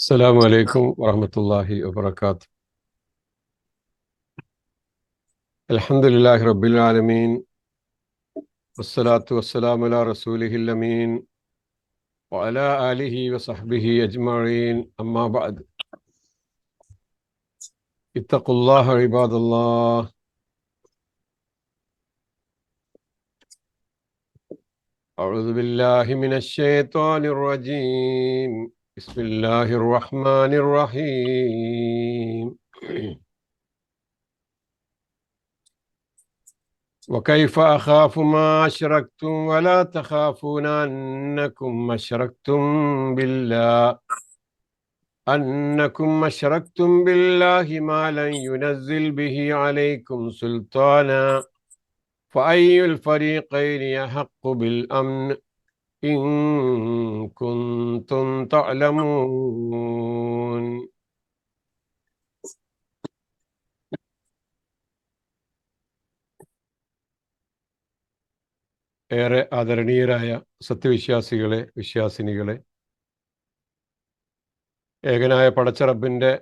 السلام عليكم ورحمة الله وبركاته. الحمد لله رب العالمين والصلاة والسلام على رسوله الأمين وعلى آله وصحبه أجمعين أما بعد اتقوا الله عباد الله. أعوذ بالله من الشيطان الرجيم. بسم الله الرحمن الرحيم. وكيف أخاف ما أشركتم ولا تخافون أنكم أشركتم بالله ما لن ينزل به عليكم سلطانا فأي الفريقين يحق بالأمن إن كنتم تعلمون. ഏറെ ആദരണീയരായ സത്യവിശ്വാസികളെ, വിശ്വാസിനികളെ, ഏകനായ പടച്ചറബിൻ്റെ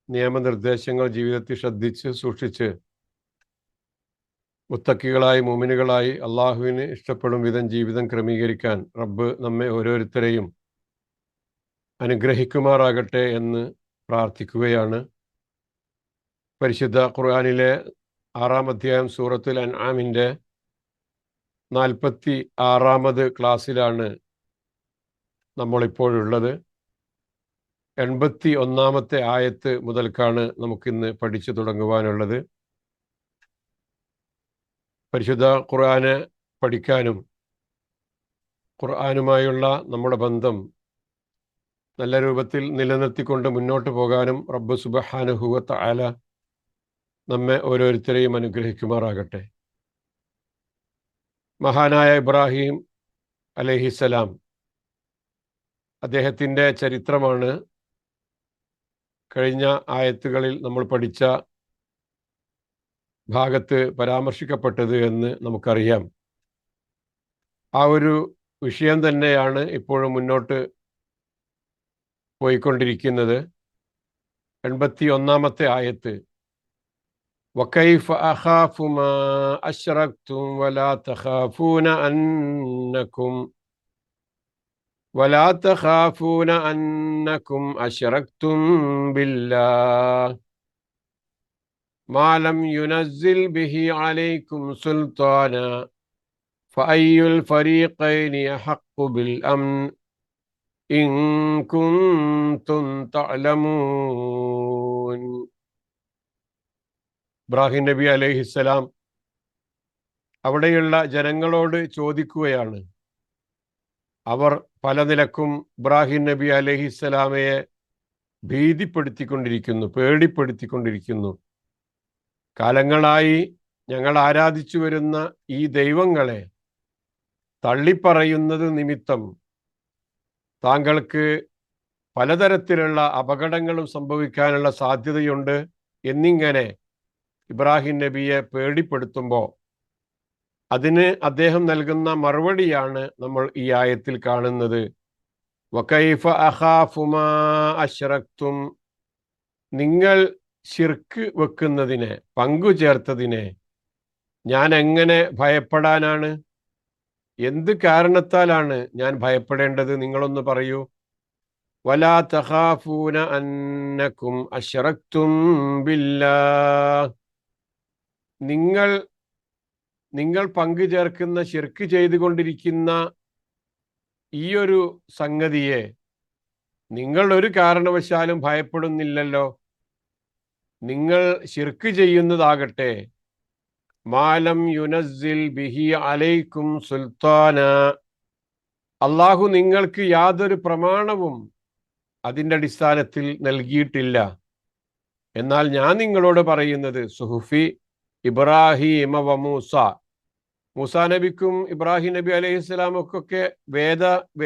നിയമനിർദ്ദേശങ്ങൾ ജീവിതത്തിൽ ശ്രദ്ധിച്ച് സൂക്ഷിച്ച് മുത്തക്കികളായി മുഅ്മിനുകളായി അള്ളാഹുവിന് ഇഷ്ടപ്പെടും വിധം ജീവിതം ക്രമീകരിക്കാൻ റബ്ബ് നമ്മെ ഓരോരുത്തരെയും അനുഗ്രഹിക്കുമാറാകട്ടെ എന്ന് പ്രാർത്ഥിക്കുകയാണ്. പരിശുദ്ധ ഖുർആനിലെ 6-ാം അധ്യായം സൂറത്തുൽ അൻആമിൻ്റെ 46-ാമത് ക്ലാസ്സിലാണ് നമ്മളിപ്പോഴുള്ളത്. 81-ാമത്തെ ആയത്ത് മുതൽക്കാണ് നമുക്കിന്ന് പഠിച്ചു തുടങ്ങുവാനുള്ളത്. പരിശുദ്ധ ഖുർആന് പഠിക്കാനും ഖുർആനുമായുള്ള നമ്മുടെ ബന്ധം നല്ല രൂപത്തിൽ നിലനിർത്തിക്കൊണ്ട് മുന്നോട്ട് പോകാനും റബ്ബ് സുബ്ഹാനഹു വ തആല നമ്മെ ഓരോരുത്തരെയും അനുഗ്രഹിക്കുമാറാകട്ടെ. മഹാനായ ഇബ്രാഹിം അലൈഹിസ്സലാം, അദ്ദേഹത്തിൻ്റെ ചരിത്രമാണ് കഴിഞ്ഞ ആയത്തുകളിൽ നമ്മൾ പഠിച്ച ഭാഗത്ത് പരാമർശിക്കപ്പെട്ടത് എന്ന് നമുക്കറിയാം. ആ ഒരു വിഷയം തന്നെയാണ് ഇപ്പോഴും മുന്നോട്ട് പോയിക്കൊണ്ടിരിക്കുന്നത്. 81-ാമത്തെ ആയത്ത്, وكيف أخاف ما أشركتم ولا تخافون أنكم أشركتم بالله ما لم ينزل به عليكم سلطانا فأي الفريقين يحق بالأمن إن كنتم تعلمون. ഇബ്രാഹിം നബി അലൈഹിസ്സലാം അവിടെയുള്ള ജനങ്ങളോട് ചോദിക്കുകയാണ്. അവർ പല നിലക്കും ഇബ്രാഹിം നബി അലൈഹിസ്സലാമയെ ഭീതിപ്പെടുത്തിക്കൊണ്ടിരിക്കുന്നു, പേടിപ്പെടുത്തിക്കൊണ്ടിരിക്കുന്നു. കാലങ്ങളായി ഞങ്ങൾ ആരാധിച്ചു വരുന്ന ഈ ദൈവങ്ങളെ തള്ളിപ്പറയുന്നത് നിമിത്തം താങ്കൾക്ക് പലതരത്തിലുള്ള അപകടങ്ങളും സംഭവിക്കാനുള്ള സാധ്യതയുണ്ട് എന്നിങ്ങനെ ഇബ്രാഹിം നബിയെ പേടിപ്പെടുത്തുമ്പോൾ അതിന് അദ്ദേഹം നൽകുന്ന മറുപടിയാണ് നമ്മൾ ഈ ആയത്തിൽ കാണുന്നത്. വകൈഫ അഖാഫു മാ അശ്റക്തും, നിങ്ങൾ ശിർക്ക് വെക്കുന്നതിനെ, പങ്കു ചേർത്തതിനെ ഞാൻ എങ്ങനെ ഭയപ്പെടാനാണ്? എന്ത് കാരണത്താലാണ് ഞാൻ ഭയപ്പെടേണ്ടത്? നിങ്ങളൊന്ന് പറയൂ. വലാ തഖാഫൂന അന്നകും അശ്റക്തും ബില്ലാഹ്, നിങ്ങൾ പങ്കു ചേർക്കുന്ന, ശിർക്ക് ചെയ്തുകൊണ്ടിരിക്കുന്ന ഈ ഒരു സംഗതിയെ നിങ്ങൾ ഒരു കാരണവശാലും ഭയപ്പെടുന്നില്ലല്ലോ. നിങ്ങൾ ശിർക്ക് ചെയ്യുന്നതാകട്ടെ മാലം യുനസ്സിൽ ബിഹി അലൈക്കും സുൽത്താന, അള്ളാഹു നിങ്ങൾക്ക് യാതൊരു പ്രമാണവും അതിൻ്റെ അടിസ്ഥാനത്തിൽ നൽകിയിട്ടില്ല. എന്നാൽ ഞാൻ നിങ്ങളോട് പറയുന്നത് സുഹുഫി ഇബ്രാഹിം വ മൂസ, മൂസാ നബിക്കും ഇബ്രാഹിം നബി അലൈഹിസ്സലാമൊക്കെ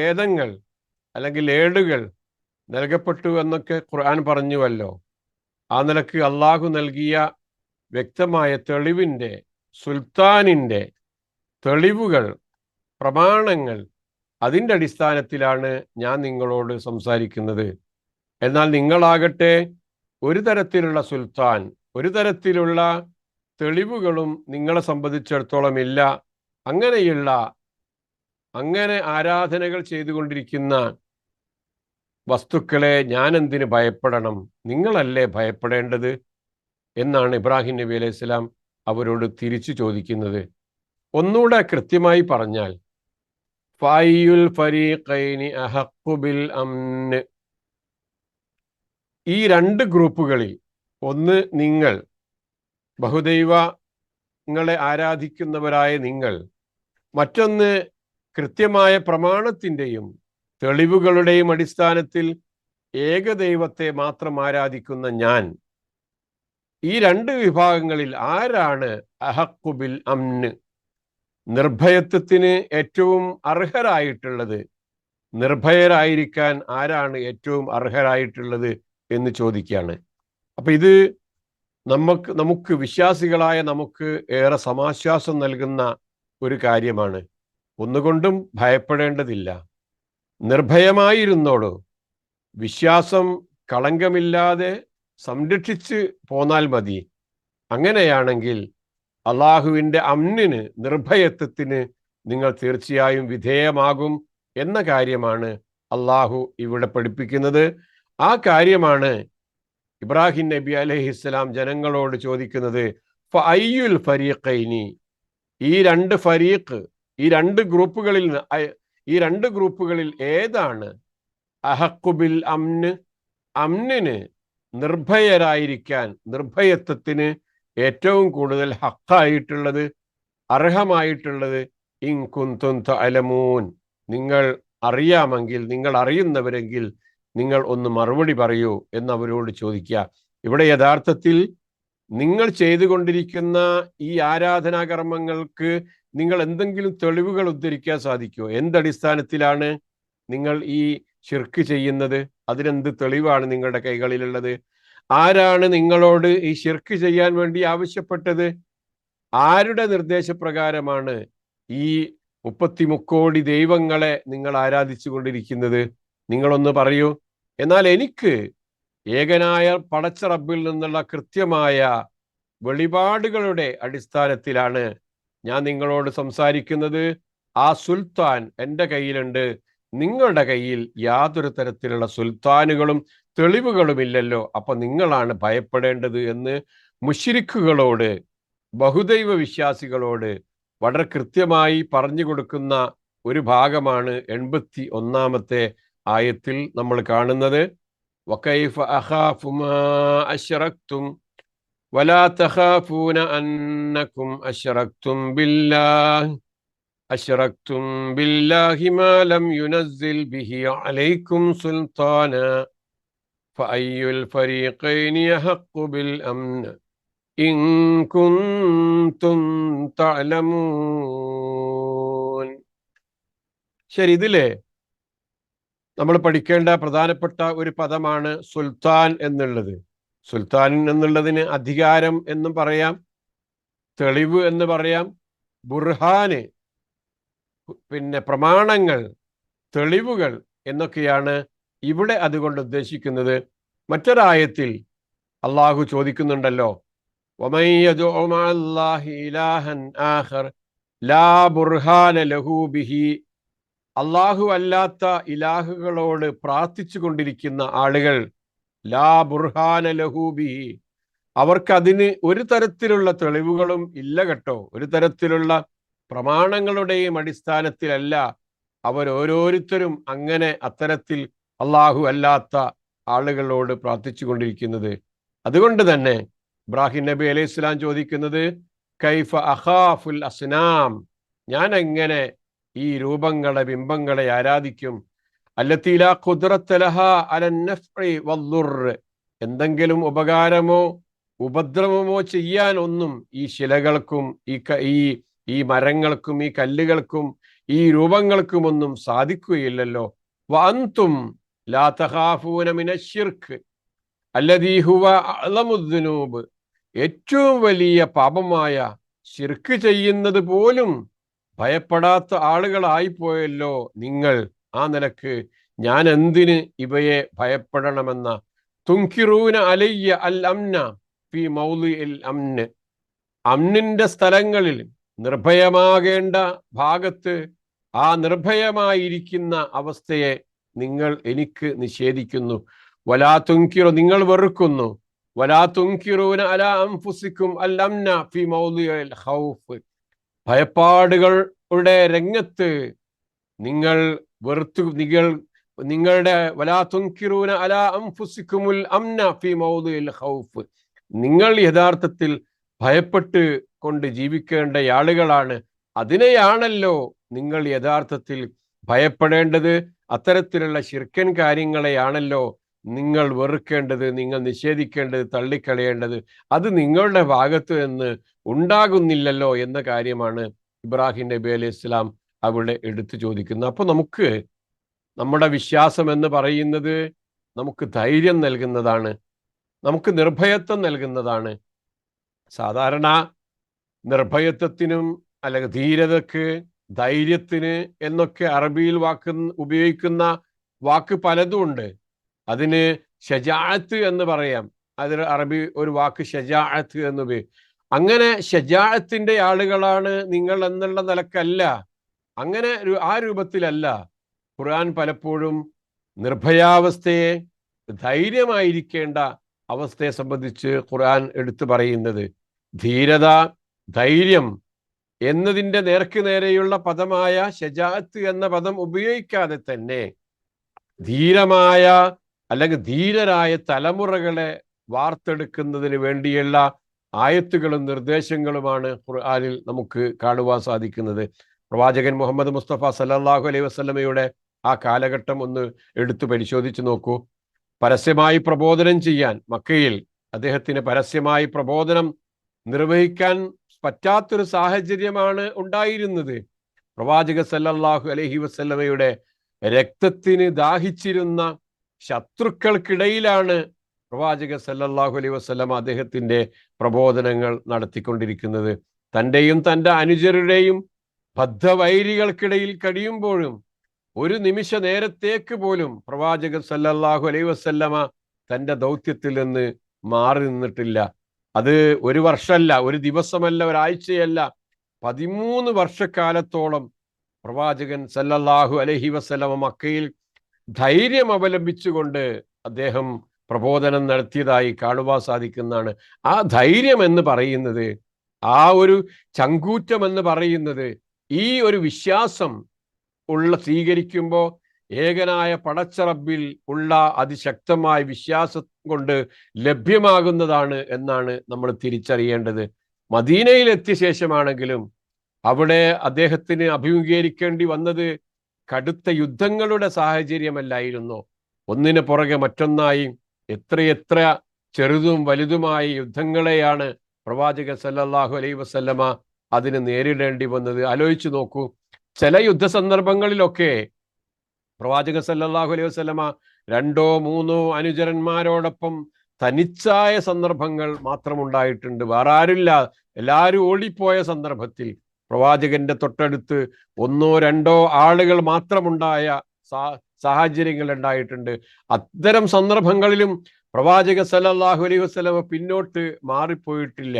വേദങ്ങൾ അല്ലെങ്കിൽ ഏടുകൾ നൽകപ്പെട്ടു എന്നൊക്കെ ഖുർആൻ പറഞ്ഞുവല്ലോ. ആ നിലക്ക് അള്ളാഹു നൽകിയ വ്യക്തമായ തെളിവിൻ്റെ, സുൽത്താനിൻ്റെ തെളിവുകൾ, പ്രമാണങ്ങൾ, അതിൻ്റെ അടിസ്ഥാനത്തിലാണ് ഞാൻ നിങ്ങളോട് സംസാരിക്കുന്നത്. എന്നാൽ നിങ്ങളാകട്ടെ ഒരു തരത്തിലുള്ള സുൽത്താൻ, ഒരു തരത്തിലുള്ള തെളിവുകളും നിങ്ങളെ സംബന്ധിച്ചിടത്തോളം ഇല്ല. അങ്ങനെ ആരാധനകൾ ചെയ്തുകൊണ്ടിരിക്കുന്ന വസ്തുക്കളെ ഞാൻ എന്തിന് ഭയപ്പെടണം? നിങ്ങളല്ലേ ഭയപ്പെടേണ്ടത് എന്നാണ് ഇബ്രാഹിം നബി അലൈഹി സ്വലാം അവരോട് തിരിച്ചു ചോദിക്കുന്നത്. ഒന്നുകൂടെ കൃത്യമായി പറഞ്ഞാൽ, ഫായിയുൽ ഫരീഖൈനി അഹഖു ബിൽ അംന്, ഈ രണ്ട് ഗ്രൂപ്പുകളിൽ, ഒന്ന് നിങ്ങൾ ബഹുദൈവങ്ങളെ ആരാധിക്കുന്നവരായ നിങ്ങൾ, മറ്റൊന്ന് കൃത്യമായ പ്രമാണത്തിൻ്റെയും തെളിവുകളുടെയും അടിസ്ഥാനത്തിൽ ഏകദൈവത്തെ മാത്രം ആരാധിക്കുന്ന ഞാൻ, ഈ രണ്ട് വിഭാഗങ്ങളിൽ ആരാണ് അഹഖു ബിൽ അംന്, നിർഭയത്വത്തിന് ഏറ്റവും അർഹരായിട്ടുള്ളത്? നിർഭയരായിരിക്കാൻ ആരാണ് ഏറ്റവും അർഹരായിട്ടുള്ളത് എന്ന് ചോദിക്കുകയാണ്. അപ്പൊ ഇത് നമുക്ക് വിശ്വാസികളായ നമുക്ക് ഏറെ സമാശ്വാസം നൽകുന്ന ഒരു കാര്യമാണ്. ഒന്നുകൊണ്ടും ഭയപ്പെടേണ്ടതില്ല. നിർഭയമായിരുന്നോളൂ. വിശ്വാസം കളങ്കമില്ലാതെ സംരക്ഷിച്ച് പോന്നാൽ മതി. അങ്ങനെയാണെങ്കിൽ അള്ളാഹുവിൻ്റെ അംനിന്, നിർഭയത്വത്തിന് നിങ്ങൾ തീർച്ചയായും വിധേയമാകും എന്ന കാര്യമാണ് അള്ളാഹു ഇവിടെ പഠിപ്പിക്കുന്നത്. ആ കാര്യമാണ് ഇബ്രാഹിം നബി അലൈഹിസ്സലാം ജനങ്ങളോട് ചോദിക്കുന്നത്. ഫഅയ്യുൽ ഫരീഖൈനി, ഈ രണ്ട് ഫരീഖ്, ഈ രണ്ട് ഗ്രൂപ്പുകളിൽ ഏതാണ് അഹഖു ബിൽ അംന്, അംനിന്, നിർഭയരായിരിക്കാൻ, നിർഭയത്വത്തിന് ഏറ്റവും കൂടുതൽ ഹക്കായിട്ടുള്ളത്, അർഹമായിട്ടുള്ളത്? ഇൻ കുന്തും തഅലമൂൻ, നിങ്ങൾ അറിയാമെങ്കിൽ, നിങ്ങൾ അറിയുന്നവരെങ്കിൽ നിങ്ങൾ ഒന്ന് മറുപടി പറയൂ എന്നവരോട് ചോദിക്കുക. ഇവിടെ യഥാർത്ഥത്തിൽ നിങ്ങൾ ചെയ്തുകൊണ്ടിരിക്കുന്ന ഈ ആരാധനാകർമ്മങ്ങൾക്ക് നിങ്ങൾ എന്തെങ്കിലും തെളിവുകൾ ഉദ്ധരിക്കാൻ സാധിക്കുമോ? എന്തടിസ്ഥാനത്തിലാണ് നിങ്ങൾ ഈ ശിർക്ക് ചെയ്യുന്നത്? അതിനെന്ത് തെളിവാണ് നിങ്ങളുടെ കൈകളിലുള്ളത്? ആരാണ് നിങ്ങളോട് ഈ ശിർക്ക് ചെയ്യാൻ വേണ്ടി ആവശ്യപ്പെട്ടത്? ആരുടെ നിർദ്ദേശപ്രകാരമാണ് ഈ 33 കോടി ദൈവങ്ങളെ നിങ്ങൾ ആരാധിച്ചു കൊണ്ടിരിക്കുന്നത്? നിങ്ങളൊന്ന് പറയൂ. എന്നാൽ എനിക്ക് ഏകനായ പടച്ച റബ്ബിൽ നിന്നുള്ള കൃത്യമായ വെളിപാടുകളുടെ അടിസ്ഥാനത്തിലാണ് ഞാൻ നിങ്ങളോട് സംസാരിക്കുന്നത്. ആ സുൽത്താൻ എൻ്റെ കയ്യിലുണ്ട്. നിങ്ങളുടെ കയ്യിൽ യാതൊരു തരത്തിലുള്ള സുൽത്താനുകളും തെളിവുകളുമില്ലല്ലോ. അപ്പൊ നിങ്ങളാണ് ഭയപ്പെടേണ്ടത് എന്ന് മുശ്രിക്കുകളോട്, ബഹുദൈവ വിശ്വാസികളോട് വളരെ കൃത്യമായി പറഞ്ഞു കൊടുക്കുന്ന ഒരു ഭാഗമാണ് 81-ാമത്തെ ആയത്തിൽ നമ്മൾ കാണുന്നത്. വകൈഫ അഖാഫു മാ അശ്റക്തും വലാ തഖാഫൂന അന്നകും അശ്റക്തും ബില്ലാഹി മാ ലം യുനസ്സിൽ ബിഹി അലൈക്കും സുൽത്താന ഫഅയ്യുൽ ഫരീഖൈനി അഹഖു ബിൽ അംൻ ഇൻ കുന്തും തഅലമൂൻ. ശരി, ഇതിലെ നമ്മൾ പഠിക്കേണ്ട പ്രധാനപ്പെട്ട ഒരു പദമാണ് സുൽത്താൻ എന്നുള്ളത്. സുൽത്താൻ എന്നുള്ളതിന് അധികാരം എന്നും പറയാം, തെളിവ് എന്ന് പറയാം, ബുർഹാന്, പിന്നെ പ്രമാണങ്ങൾ, തെളിവുകൾ എന്നൊക്കെയാണ് ഇവിടെ അതുകൊണ്ട് ഉദ്ദേശിക്കുന്നത്. മറ്റൊരായത്തിൽ അള്ളാഹു ചോദിക്കുന്നുണ്ടല്ലോ, വമൻ യദ്ഉ മഅല്ലാഹി ഇലാഹൻ ആഖർ ലാ ബുർഹാന ലഹു ബിഹി, അള്ളാഹു അല്ലാത്ത ഇലാഹുകളോട് പ്രാർത്ഥിച്ചു കൊണ്ടിരിക്കുന്ന ആളുകൾ, ലാ ബുർഹാന ലഹു ബിഹി, അവർക്കതിന് ഒരു തരത്തിലുള്ള തെളിവുകളും ഇല്ല കേട്ടോ. ഒരു തരത്തിലുള്ള പ്രമാണങ്ങളുടെയും അടിസ്ഥാനത്തിലല്ല അവരോരോരുത്തരും അങ്ങനെ അത്തരത്തിൽ അള്ളാഹു അല്ലാത്ത ആളുകളോട് പ്രാർത്ഥിച്ചു കൊണ്ടിരിക്കുന്നത്. അതുകൊണ്ട് തന്നെ ഇബ്രാഹിം നബി അലൈഹി സ്വലാം ചോദിക്കുന്നത്, കൈഫ അഖാഫുൽ അസ്നാം, ഞാൻ എങ്ങനെ ഈ രൂപങ്ങളെ, ബിംബങ്ങളെ ആരാധിക്കും? അല്ലത്തി ലാ ഖുദ്റത ലഹാ അലൻ നഫ്ഇ വദ്ദുർർ, എന്തെങ്കിലും ഉപകാരമോ ഉപദ്രവമോ ചെയ്യാൻ ഒന്നും ഈ ശിലകൾക്കും ഈ മരങ്ങൾക്കും ഈ കല്ലുകൾക്കും ഈ രൂപങ്ങൾക്കുമൊന്നും സാധിക്കുകയില്ലല്ലോ. വഅൻതും ലാ തഖാഫൂന മിനശ്ശിർക്ക് അല്ലദീ ഹുവ അഅ്ളമുദ്ദുനൂബ്, ഏറ്റവും വലിയ പാപമായ ശിർക്ക് ചെയ്യുന്നത് പോലും ഭയപ്പെടാത്ത ആളുകളായിപ്പോയല്ലോ നിങ്ങൾ. ആ നിലക്ക് ഞാൻ എന്തിന് ഇവയെ ഭയപ്പെടണമെന്ന. തുൻകിറൂന അലയ്യ അൽ അംന ഫി മൗളിഇൽ അംന്, അമ്നിന്റെ സ്ഥലങ്ങളിൽ നിർഭയമാകേണ്ട ഭാഗത്ത് ആ നിർഭയമായിരിക്കുന്ന അവസ്ഥയെ നിങ്ങൾ എനിക്ക് നിഷേധിക്കുന്നു. വലാ തുൻകിറു, നിങ്ങൾ വെറുക്കുന്നു. വലാ തുൻകിറൂന അലാ അൻഫുസിക്കും അൽ അംന ഫി മൗളിഇൽ ഖൗഫ്, ഭയപ്പാടുകളുടെ രംഗത്ത് നിങ്ങൾ നിങ്ങളുടെ വലാ തുൻകിറൂന അലാ അൻഫുസിക്കുമുൽ അംന ഫി മൗളിഇൽ ഖൗഫ്, നിങ്ങൾ യഥാർത്ഥത്തിൽ ഭയപ്പെട്ട് കൊണ്ട് ജീവിക്കേണ്ട ആളുകളാണ്. അതിനെയാണല്ലോ നിങ്ങൾ യഥാർത്ഥത്തിൽ ഭയപ്പെടേണ്ടത്. അത്തരത്തിലുള്ള ശിർക്കൻ കാര്യങ്ങളെയാണല്ലോ നിങ്ങൾ വെറുക്കേണ്ടത്, നിങ്ങൾ നിഷേധിക്കേണ്ടത്, തള്ളിക്കളയേണ്ടത്. അത് നിങ്ങളുടെ ഭാഗത്ത് നിന്ന് ഉണ്ടാകുന്നില്ലല്ലോ എന്ന കാര്യമാണ് ഇബ്രാഹിം നബി അലൈഹി ഇസ്ലാം അവിടെ എടുത്തു ചോദിക്കുന്നത്. അപ്പൊ നമുക്ക് നമ്മുടെ വിശ്വാസം എന്ന് പറയുന്നത് നമുക്ക് ധൈര്യം നൽകുന്നതാണ്, നമുക്ക് നിർഭയത്വം നൽകുന്നതാണ്. സാധാരണ നിർഭയത്വത്തിനും അല്ലെങ്കിൽ ധീരതക്ക്, ധൈര്യത്തിന് എന്നൊക്കെ അറബിയിൽ ഉപയോഗിക്കുന്ന വാക്ക് പലതും ഉണ്ട്. അതിന് ഷജാഅത്ത് എന്ന് പറയാം. അതിന് അറബി ഒരു വാക്ക് ഷജാഅത്ത് എന്ന് ഉപയോഗിക്കും. അങ്ങനെ ഷജാഅത്തിന്റെ ആളുകളാണ് നിങ്ങൾ എന്നുള്ള നിലക്കല്ല, അങ്ങനെ ആ രൂപത്തിലല്ല ഖുർആൻ പലപ്പോഴും നിർഭയാവസ്ഥയെ, ധൈര്യമായിരിക്കേണ്ട അവസ്ഥയെ സംബന്ധിച്ച് ഖുർആൻ എടുത്തു പറയുന്നത്. ധീരത, ധൈര്യം എന്നതിൻ്റെ നേർക്ക് നേരെയുള്ള പദമായ ഷജാഅത്ത് എന്ന പദം ഉപയോഗിക്കാതെ തന്നെ ധീരമായ അല്ലെങ്കിൽ ധീരരായ തലമുറകളെ വാർത്തെടുക്കുന്നതിന് വേണ്ടിയുള്ള ആയത്തുകളും നിർദ്ദേശങ്ങളുമാണ് ഖുർആനിൽ നമുക്ക് കാണുവാൻ സാധിക്കുന്നത്. പ്രവാചകൻ മുഹമ്മദ് മുസ്തഫ സല്ലല്ലാഹു അലൈഹി വസല്ലമയുടെ ആ കാലഘട്ടം ഒന്ന് എടുത്തു പരിശോധിച്ചു നോക്കൂ. പരസ്യമായി പ്രബോധനം ചെയ്യാൻ മക്കയിൽ അദ്ദേഹത്തിന് പരസ്യമായി പ്രബോധനം നിർവഹിക്കാൻ പറ്റാത്തൊരു സാഹചര്യമാണ് ഉണ്ടായിരുന്നത്. പ്രവാചക സല്ലല്ലാഹു അലൈഹി വസല്ലമയുടെ രക്തത്തിന് ദാഹിച്ചിരുന്ന ശത്രുക്കൾക്കിടയിലാണ് പ്രവാചക സല്ലല്ലാഹു അലൈഹി വസല്ലമ അദ്ദേഹത്തിന്റെ പ്രബോധനങ്ങൾ നടത്തിക്കൊണ്ടിരിക്കുന്നത്. തൻ്റെയും തൻ്റെ അനുചരുടെയും ബദ്ധവൈരികൾക്കിടയിൽ കഴിയുമ്പോഴും ഒരു നിമിഷ നേരത്തേക്ക് പോലും പ്രവാചക സല്ലല്ലാഹു അലൈഹി വസല്ലമ തൻ്റെ ദൗത്യത്തിൽ നിന്ന് മാറി നിന്നിട്ടില്ല. അത് ഒരു വർഷമല്ല, ഒരു ദിവസമല്ല, ഒരാഴ്ചയല്ല, 13 വർഷക്കാലത്തോളം പ്രവാചകൻ സല്ലല്ലാഹു അലൈഹി വസല്ലമ മക്കയിൽ ധൈര്യം അവലംബിച്ചുകൊണ്ട് അദ്ദേഹം പ്രബോധനം നടത്തിയതായി കാണുവാൻ സാധിക്കുന്നതാണ്. ആ ധൈര്യം എന്ന് പറയുന്നത്, ആ ഒരു ചങ്കൂറ്റം എന്ന് പറയുന്നത്, ഈ ഒരു വിശ്വാസം സ്വീകരിക്കുമ്പോൾ ഏകനായ പടച്ച റബ്ബിൽ ഉള്ള അതിശക്തമായ വിശ്വാസം കൊണ്ട് ലഭ്യമാകുന്നതാണ് എന്നാണ് നമ്മൾ തിരിച്ചറിയേണ്ടത്. മദീനയിൽ എത്തിയ ശേഷമാണെങ്കിലും അവിടെ അദ്ദേഹത്തിന് അഭിമുഖീകരിക്കേണ്ടി വന്നത് കടുത്ത യുദ്ധങ്ങളുടെ സാഹചര്യമല്ലായിരുന്നു. ഒന്നിന് പുറകെ മറ്റൊന്നായി എത്രയെത്ര ചെറുതും വലുതുമായ യുദ്ധങ്ങളെയാണ് പ്രവാചകൻ സല്ലല്ലാഹു അലൈഹി വസല്ലമ അതിന് നേരിടേണ്ടി വന്നത്. ആലോചിച്ചു നോക്കൂ. ചില യുദ്ധ സന്ദർഭങ്ങളിലൊക്കെ പ്രവാചകൻ സല്ലല്ലാഹു അലൈഹി വസല്ലമ 2 3 അനുചരന്മാരോടൊപ്പം തനിച്ചായ സന്ദർഭങ്ങൾ മാത്രം ഉണ്ടായിട്ടുണ്ട്. വേറെ ആരുമില്ല, എല്ലാവരും ഓടിപ്പോയ സന്ദർഭത്തിൽ പ്രവാചകന്റെ തൊട്ടടുത്ത് 1 2 ആളുകൾ മാത്രമുണ്ടായ സാഹചര്യങ്ങൾ ഉണ്ടായിട്ടുണ്ട്. അത്തരം സന്ദർഭങ്ങളിലും പ്രവാചക സല്ലല്ലാഹു അലൈഹി വസല്ലമ പിന്നോട്ട് മാറിപ്പോയിട്ടില്ല.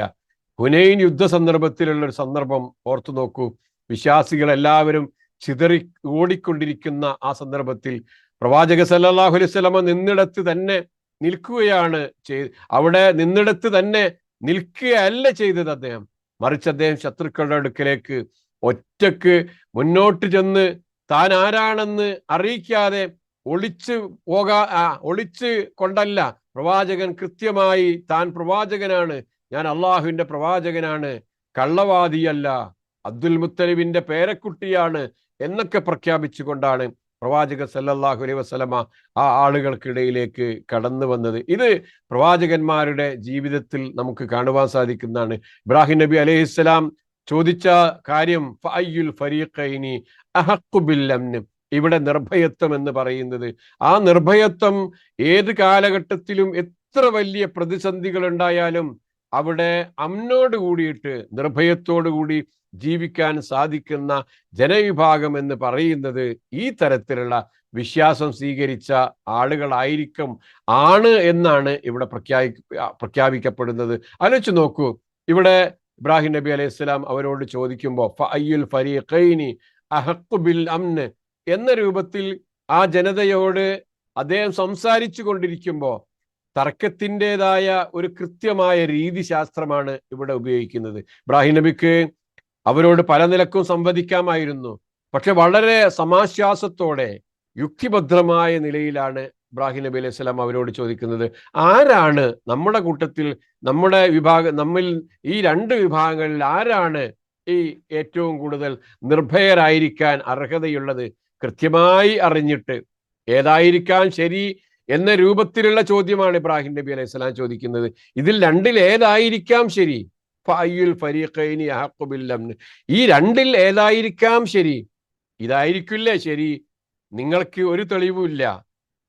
ഹുനൈൻ യുദ്ധ സന്ദർഭത്തിലുള്ള ഒരു സന്ദർഭം ഓർത്തു നോക്കൂ. വിശ്വാസികൾ എല്ലാവരും ചിതറി ഓടിക്കൊണ്ടിരിക്കുന്ന ആ സന്ദർഭത്തിൽ പ്രവാചക സല്ലല്ലാഹു അലൈഹി വസല്ലമ നിന്നിടത്ത് തന്നെ നിൽക്കുകയാണ് അവിടെ നിന്നിടത്ത് തന്നെ നിൽക്കുകയല്ല ചെയ്തത് അദ്ദേഹം. മറിച്ച് അദ്ദേഹം ശത്രുക്കളുടെ അടുക്കലേക്ക് ഒറ്റക്ക് മുന്നോട്ട് ചെന്ന് താൻ ആരാണെന്ന് അറിയിക്കാതെ ഒളിച്ച് കൊണ്ടല്ല, പ്രവാചകൻ കൃത്യമായി താൻ പ്രവാചകനാണ്, ഞാൻ അള്ളാഹുവിന്റെ പ്രവാചകനാണ്, കള്ളവാദിയല്ല, അബ്ദുൽ മുത്തലിബിന്റെ പേരക്കുട്ടിയാണ് എന്നൊക്കെ പ്രഖ്യാപിച്ചുകൊണ്ടാണ് പ്രവാചകൻ സല്ലല്ലാഹു അലൈഹി വസല്ലമ ആ ആളുകൾക്കിടയിലേക്ക് കടന്നു വന്നത്. ഇത് പ്രവാചകന്മാരുടെ ജീവിതത്തിൽ നമുക്ക് കാണുവാൻ സാധിക്കുന്നതാണ്. ഇബ്രാഹിം നബി അലൈഹിസ്സലാം ചോദിച്ച കാര്യം ഫഅയ്യുൽ ഫരീഖൈനി അഹഖു ബിൽ അംൻ, ഇവിടെ നിർഭയത്വം എന്ന് പറയുന്നത്, ആ നിർഭയത്വം ഏത് കാലഘട്ടത്തിലും എത്ര വലിയ പ്രതിസന്ധികൾ ഉണ്ടായാലും അവിടെ അമ്നോട് കൂടിയിട്ട് നിർഭയത്തോടു കൂടി ജീവിക്കാൻ സാധിക്കുന്ന ജനവിഭാഗം എന്ന് പറയുന്നത് ഈ തരത്തിലുള്ള വിശ്വാസം സ്വീകരിച്ച ആളുകളായിരിക്കും ആണ് എന്നാണ് ഇവിടെ പ്രഖ്യാപിക്കപ്പെടുന്നത്. ആലോചിച്ച് നോക്കൂ, ഇവിടെ ഇബ്രാഹിം നബി അലൈഹി സ്വലാം അവരോട് ചോദിക്കുമ്പോൾ ഫഅയ്യുൽ ഫരീഖൈനി അഹഖു ബിൽ അംന് എന്ന രൂപത്തിൽ ആ ജനതയോട് അദ്ദേഹം സംസാരിച്ചു കൊണ്ടിരിക്കുമ്പോൾ തർക്കത്തിൻ്റെതായ ഒരു കൃത്യമായ രീതിശാസ്ത്രമാണ് ഇവിടെ ഉപയോഗിക്കുന്നത്. ഇബ്രാഹിം നബിക്ക് അവരോട് പല നിലക്കും സംവദിക്കാമായിരുന്നു, പക്ഷെ വളരെ സമാശ്വാസത്തോടെ യുക്തിഭദ്രമായ നിലയിലാണ് ഇബ്രാഹിം നബി അലൈഹി സ്വലാം അവരോട് ചോദിക്കുന്നത്, ആരാണ് നമ്മുടെ കൂട്ടത്തിൽ നമ്മിൽ ഈ രണ്ട് വിഭാഗങ്ങളിൽ ആരാണ് ഈ ഏറ്റവും കൂടുതൽ നിർഭയരായിരിക്കാൻ അർഹതയുള്ളത്? കൃത്യമായി അറിഞ്ഞിട്ട് ഏതായിരിക്കാം ശരി എന്ന രൂപത്തിലുള്ള ചോദ്യമാണ് ഇബ്രാഹിം നബി അലൈഹി സ്വലാം ചോദിക്കുന്നത്. ഇതിൽ രണ്ടിൽ ഏതായിരിക്കാം ശരി? ഫഅയ്യുൽ ഫരീഖൈനി അഹഖു ബിൽ അംൻ, ഈ രണ്ടിൽ ഏതായിരിക്കാം ശരി? ഇതായിരിക്കില്ലേ ശരി? നിങ്ങൾക്ക് ഒരു തെളിവുമില്ല,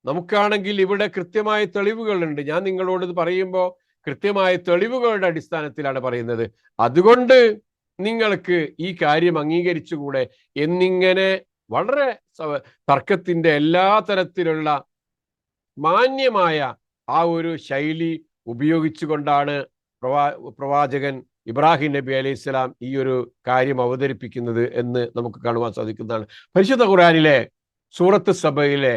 നമുക്കാണെങ്കിൽ ഇവിടെ കൃത്യമായ തെളിവുകളുണ്ട്. ഞാൻ നിങ്ങളോട് ഇത് പറയുമ്പോൾ കൃത്യമായ തെളിവുകളുടെ അടിസ്ഥാനത്തിലാണ് പറയുന്നത്. അതുകൊണ്ട് നിങ്ങൾക്ക് ഈ കാര്യം അംഗീകരിച്ചുകൂടെ എന്നിങ്ങനെ വളരെ തർക്കത്തിന്റെ എല്ലാ തരത്തിലുള്ള മാന്യമായ ആ ഒരു ശൈലി ഉപയോഗിച്ചുകൊണ്ടാണ് പ്രവാചകൻ ഇബ്രാഹിം നബി അലൈഹി സ്വലാം ഈ ഒരു കാര്യം അവതരിപ്പിക്കുന്നത് എന്ന് നമുക്ക് കാണുവാൻ സാധിക്കുന്നതാണ്. പരിശുദ്ധ ഖുർആനിലെ സൂറത്ത് സബയിലെ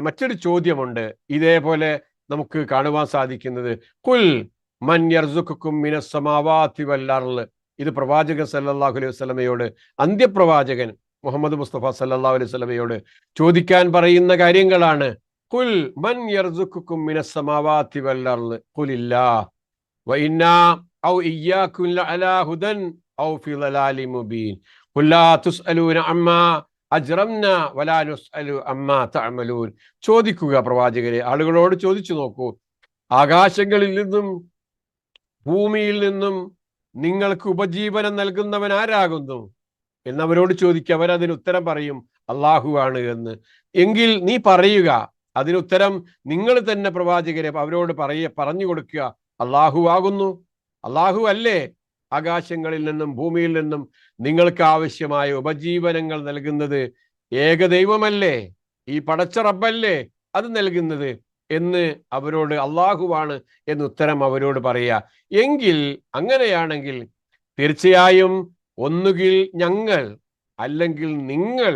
മറ്റൊരു ചോദ്യമുണ്ട് ഇതേപോലെ നമുക്ക് കാണുവാൻ സാധിക്കുന്നത്. ഖുൽ മൻ യർസുഖുക്കും മിനസ് സമാവാതി വൽ അർള്. ഇത് പ്രവാചകൻ സല്ലല്ലാഹു അലൈഹി വസല്ലമയോട്, അന്ത്യപ്രവാചകൻ മുഹമ്മദ് മുസ്തഫ സല്ലല്ലാഹു അലൈഹി വസല്ലമയോട് ചോദിക്കാൻ പറയുന്ന കാര്യങ്ങളാണ്. ഖുൽ മൻ യർസുഖുക്കും മിനസ് സമാവാതി വൽ അർള് ഖുലില്ലാഹ് വഇന്നാ ഔ ഇയ്യാകും ലഅലാ ഹുദൻ ഔ ഫി ളലാലിൻ മുബീൻ ഖുൽ ലാ തുസ്അലൂന അമ്മാ അജ്റംന വലാ നുസ്അലു അമ്മാ തഅമലൂൻ. ചോദിക്കുക പ്രവാചകരെ, ആളുകളോട് ചോദിച്ചു നോക്കൂ, ആകാശങ്ങളിൽ നിന്നും ഭൂമിയിൽ നിന്നും നിങ്ങൾക്ക് ഉപജീവനം നൽകുന്നവൻ ആരാകുന്നു എന്നവരോട് ചോദിക്കുക. അവരതിന് ഉത്തരം പറയും അള്ളാഹു ആണ് എന്ന്. എങ്കിൽ നീ പറയുക, അതിനുത്തരം നിങ്ങൾ തന്നെ പ്രവാചകരെ അവരോട് പറഞ്ഞു കൊടുക്കുക, അള്ളാഹു ആകുന്നു. അള്ളാഹു അല്ലേ ആകാശങ്ങളിൽ നിന്നും ഭൂമിയിൽ നിന്നും നിങ്ങൾക്ക് ആവശ്യമായ ഉപജീവനങ്ങൾ നൽകുന്നത്? ഏകദൈവമല്ലേ, ഈ പടച്ച റബ്ബല്ലേ അത് നൽകുന്നത് എന്ന് അവരോട് അള്ളാഹുവാണ് എന്ന് ഉത്തരം അവരോട് പറയുക. എങ്കിൽ അങ്ങനെയാണെങ്കിൽ തീർച്ചയായും ഒന്നുകിൽ ഞങ്ങൾ അല്ലെങ്കിൽ നിങ്ങൾ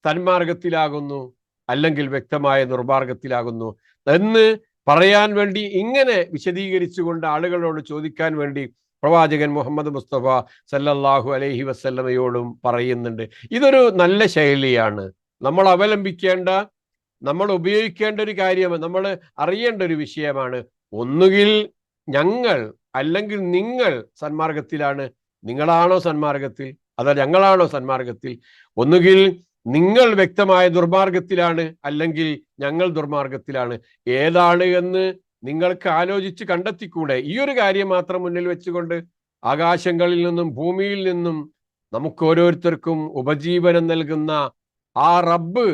സന്മാർഗത്തിലാകുന്നു, അല്ലെങ്കിൽ വ്യക്തമായ നിർമാർഗത്തിലാകുന്നു എന്ന് പറയാൻ വേണ്ടി, ഇങ്ങനെ വിശദീകരിച്ചുകൊണ്ട് ആളുകളോട് ചോദിക്കാൻ വേണ്ടി പ്രവാചകൻ മുഹമ്മദ് മുസ്തഫ സല്ലല്ലാഹു അലൈഹി വസല്ലമയോടും പറയുന്നുണ്ട്. ഇതൊരു നല്ല ശൈലിയാണ്, നമ്മൾ അവലംബിക്കേണ്ട, നമ്മൾ ഉപയോഗിക്കേണ്ട ഒരു കാര്യമാണ്, നമ്മൾ അറിയേണ്ട ഒരു വിഷയമാണ്. ഒന്നുകിൽ ഞങ്ങൾ അല്ലെങ്കിൽ നിങ്ങൾ സന്മാർഗത്തിലാണ്. നിങ്ങളാണോ സന്മാർഗത്തിൽ അതോ ഞങ്ങളാണോ സന്മാർഗത്തിൽ? ഒന്നുകിൽ നിങ്ങൾ വ്യക്തമായ ദുർമാർഗത്തിലാണ്, അല്ലെങ്കിൽ ഞങ്ങൾ ദുർമാർഗത്തിലാണ്. ഏതാണ് എന്ന് നിങ്ങൾക്ക് ആലോചിച്ച് കണ്ടെത്തിക്കൂടെ? ഈ ഒരു കാര്യം മാത്രം മുന്നിൽ വെച്ചുകൊണ്ട് ആകാശങ്ങളിൽ നിന്നും ഭൂമിയിൽ നിന്നും നമുക്ക് ഓരോരുത്തർക്കും ഉപജീവനം നൽകുന്ന ആ റബ്ബ്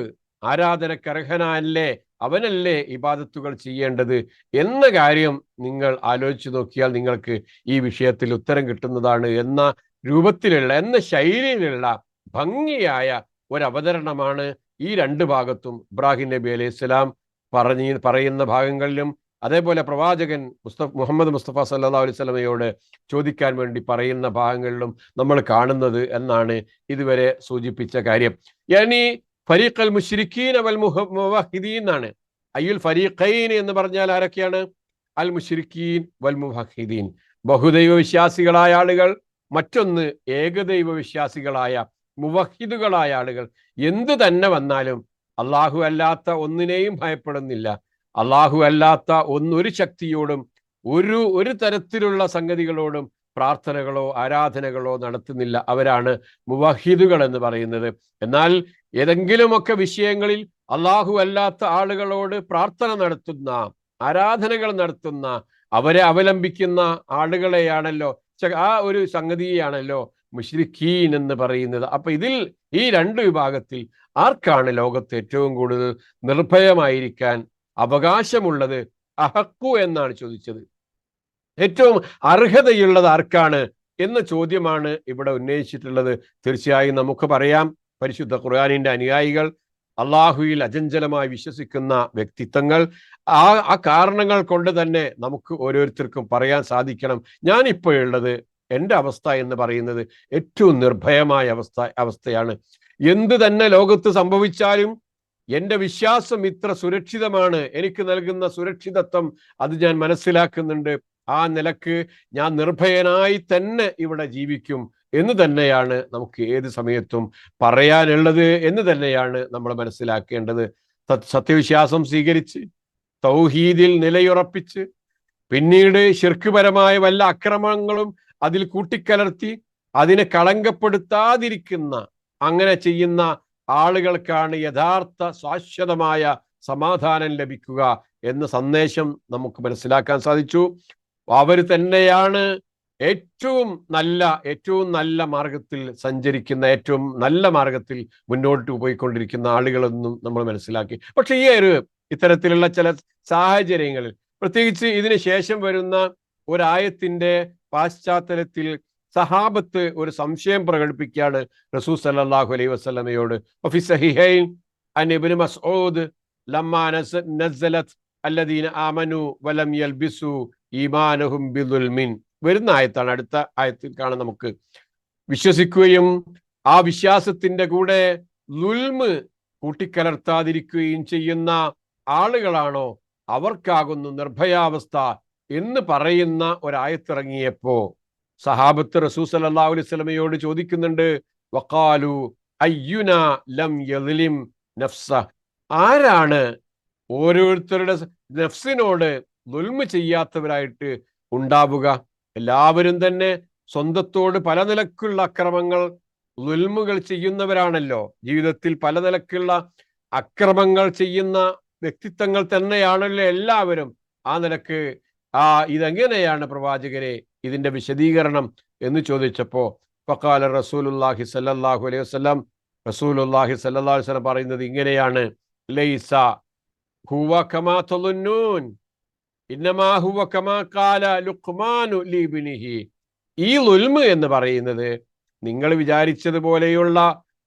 ആരാധനക്കർഹനല്ലേ, അവനല്ലേ ഇബാദത്തുകൾ ചെയ്യേണ്ടത് എന്ന കാര്യം നിങ്ങൾ ആലോചിച്ച് നോക്കിയാൽ നിങ്ങൾക്ക് ഈ വിഷയത്തിൽ ഉത്തരം കിട്ടുന്നതാണ് എന്ന രൂപത്തിലുള്ള, എന്ന ശൈലിയിലുള്ള ഭംഗിയായ ഒരവതരണമാണ് ഈ രണ്ട് ഭാഗത്തും ഇബ്രാഹിം നബി അലൈഹി സ്വലാം പറയുന്ന ഭാഗങ്ങളിലും അതേപോലെ പ്രവാചകൻ മുഹമ്മദ് മുസ്തഫ സല്ലല്ലാഹു അലൈഹി വസല്ലമയോട് ചോദിക്കാൻ വേണ്ടി പറയുന്ന ഭാഗങ്ങളിലും നമ്മൾ കാണുന്നത് എന്നാണ് ഇതുവരെ സൂചിപ്പിച്ച കാര്യം. യാനി ഫരീഖൽ മുശ്രിക്കീൻ വൽ മുവഹിദീൻ എന്നാണ്. അയ്യുൽ ഫരീഖൈൻ എന്ന് പറഞ്ഞാൽ ആരൊക്കെയാണ്? അൽ മുശ്രിക്കീൻ വൽ മുവഹിദീൻ, ബഹുദൈവ വിശ്വാസികളായ ആളുകൾ, മറ്റൊന്ന് ഏകദൈവ വിശ്വാസികളായ മുവഹിദുകളായ ആളുകൾ. എന്ത് തന്നെ വന്നാലും അള്ളാഹു അല്ലാത്ത ഒന്നിനെയും ഭയപ്പെടുന്നില്ല, അള്ളാഹു അല്ലാത്ത ഒരു ശക്തിയോടും ഒരു തരത്തിലുള്ള സംഗതികളോടും പ്രാർത്ഥനകളോ ആരാധനകളോ നടത്തുന്നില്ല. അവരാണ് മുവഹിദുകൾ എന്ന് പറയുന്നത്. എന്നാൽ ഏതെങ്കിലുമൊക്കെ വിഷയങ്ങളിൽ അള്ളാഹു അല്ലാത്ത ആളുകളോട് പ്രാർത്ഥന നടത്തുന്ന, ആരാധനകൾ നടത്തുന്ന, അവരെ അവലംബിക്കുന്ന ആളുകളെയാണല്ലോ, ആ ഒരു സംഗതിയാണല്ലോ മുശ്രിക്കീൻ എന്ന് പറയുന്നത്. അപ്പൊ ഇതിൽ ഈ രണ്ട് വിഭാഗത്തിൽ ആർക്കാണ് ലോകത്ത് ഏറ്റവും കൂടുതൽ നിർഭയമായിരിക്കാൻ അവകാശമുള്ളത്? അഹക്കു എന്നാണ് ചോദിച്ചത്. ഏറ്റവും അർഹതയുള്ളത് ആർക്കാണ് എന്ന ചോദ്യമാണ് ഇവിടെ ഉന്നയിച്ചിട്ടുള്ളത്. തീർച്ചയായും നമുക്ക് പറയാം, പരിശുദ്ധ ഖുർആനിന്റെ അനുയായികൾ, അള്ളാഹുവിൽ അചഞ്ചലമായി വിശ്വസിക്കുന്ന വ്യക്തിത്വങ്ങൾ, ആ കാരണങ്ങൾ കൊണ്ട് തന്നെ നമുക്ക് ഓരോരുത്തർക്കും പറയാൻ സാധിക്കണം, ഞാനിപ്പോഴുള്ളത് എൻ്റെ അവസ്ഥ എന്ന് പറയുന്നത് ഏറ്റവും നിർഭയമായ അവസ്ഥയാണ്. എന്ത് തന്നെ ലോകത്ത് സംഭവിച്ചാലും എൻ്റെ വിശ്വാസം ഇത്ര സുരക്ഷിതമാണ്, എനിക്ക് നൽകുന്ന സുരക്ഷിതത്വം അത് ഞാൻ മനസ്സിലാക്കുന്നുണ്ട്. ആ നിലക്ക് ഞാൻ നിർഭയനായി തന്നെ ഇവിടെ ജീവിക്കും എന്ന് തന്നെയാണ് നമുക്ക് ഏത് സമയത്തും പറയാനുള്ളത് എന്ന് തന്നെയാണ് നമ്മൾ മനസ്സിലാക്കേണ്ടത്. സത്യവിശ്വാസം സ്വീകരിച്ച് തൗഹീദിൽ നിലയുറപ്പിച്ച് പിന്നീട് ശിർക്കുപരമായ വല്ല അക്രമങ്ങളും അതിൽ കൂട്ടിക്കലർത്തി അതിനെ കളങ്കപ്പെടുത്താതിരിക്കുന്ന അങ്ങനെ ചെയ്യുന്ന ആളുകൾക്കാണ് യഥാർത്ഥ ശാശ്വതമായ സമാധാനം ലഭിക്കുക എന്ന സന്ദേശം നമുക്ക് മനസ്സിലാക്കാൻ സാധിച്ചു. അവർ തന്നെയാണ് ഏറ്റവും നല്ല മാർഗത്തിൽ സഞ്ചരിക്കുന്ന, ഏറ്റവും നല്ല മാർഗത്തിൽ മുന്നോട്ട് പോയിക്കൊണ്ടിരിക്കുന്ന ആളുകളെന്നും നമ്മൾ മനസ്സിലാക്കി. പക്ഷെ ഇത്തരത്തിലുള്ള ചില സാഹചര്യങ്ങളിൽ, പ്രത്യേകിച്ച് ഇതിന് ശേഷം വരുന്ന ഒരായത്തിന്റെ പശ്ചാത്തലത്തിൽ സഹാബത്ത് ഒരു സംശയം പ്രകടിപ്പിക്കുകയാണ് റസൂൽ സല്ലല്ലാഹു അലൈഹി വസല്ലമയോട്. വഫി സഹിഹൈൻ അൻ ഇബ്നു മസ്ഊദ് ലമ്മാ നസലത് അല്ലദീന ആമനു വലം യൽബിസു ഈമാനഹും ബിദുൽമിൻ. വരുന്ന ആയത്താണ്, അടുത്ത ആയത്തിൽ കാണാം. നമുക്ക് വിശ്വസിക്കുകയും ആ വിശ്വാസത്തിന്റെ കൂടെ ളുൽമ് കൂട്ടിക്കലർത്താതിരിക്കുകയും ചെയ്യുന്ന ആളുകളാണോ അവർക്കാകുന്നു നിർഭയാവസ്ഥ എന്ന് പറയുന്ന ഒരായത്തിറങ്ങിയപ്പോ സഹാബത്ത് റസൂൽ സല്ലല്ലാഹു അലൈഹി വസല്ലമയോട് ചോദിക്കുന്നുണ്ട്, വഖാലു അയ്യുനാ ലം യദ്ലിം നഫ്സ, ആരാണ് ഓരോരുത്തരുടെ നഫ്സിനോട് ദുൽമ് ചെയ്യാത്തവരായിട്ട് ഉണ്ടാവുക? എല്ലാവരും തന്നെ സ്വന്തത്തോട് പല നിലക്കുള്ള അക്രമങ്ങൾ, ദുൽമുകൾ ചെയ്യുന്നവരാണല്ലോ. ജീവിതത്തിൽ പല നിലക്കുള്ള അക്രമങ്ങൾ ചെയ്യുന്ന വ്യക്തിത്വങ്ങൾ തന്നെയാണല്ലോ എല്ലാവരും. ആ നിലക്ക് ഇതെങ്ങനെയാണ് പ്രവാചകരെ ഇതിന്റെ വിശദീകരണം എന്ന് ചോദിച്ചപ്പോ ഫഖാല റസൂലുള്ളാഹി സ്വല്ലല്ലാഹു അലൈഹി വസല്ലം, റസൂലുള്ളാഹി സ്വല്ലല്ലാഹു അലൈഹി വസല്ലം പറയുന്നത് ഇങ്ങനെയാണ്, ലൈസ ഹുവ കമാ തളുന്നൂൻ ഇന്നമാ ഹുവ കമാ ഖാല ലുഖ്മാനു ലിബ്നിഹി. ഈ ളുൽമ് എന്ന് പറയുന്നത് നിങ്ങൾ വിചാരിച്ചതുപോലെയുള്ള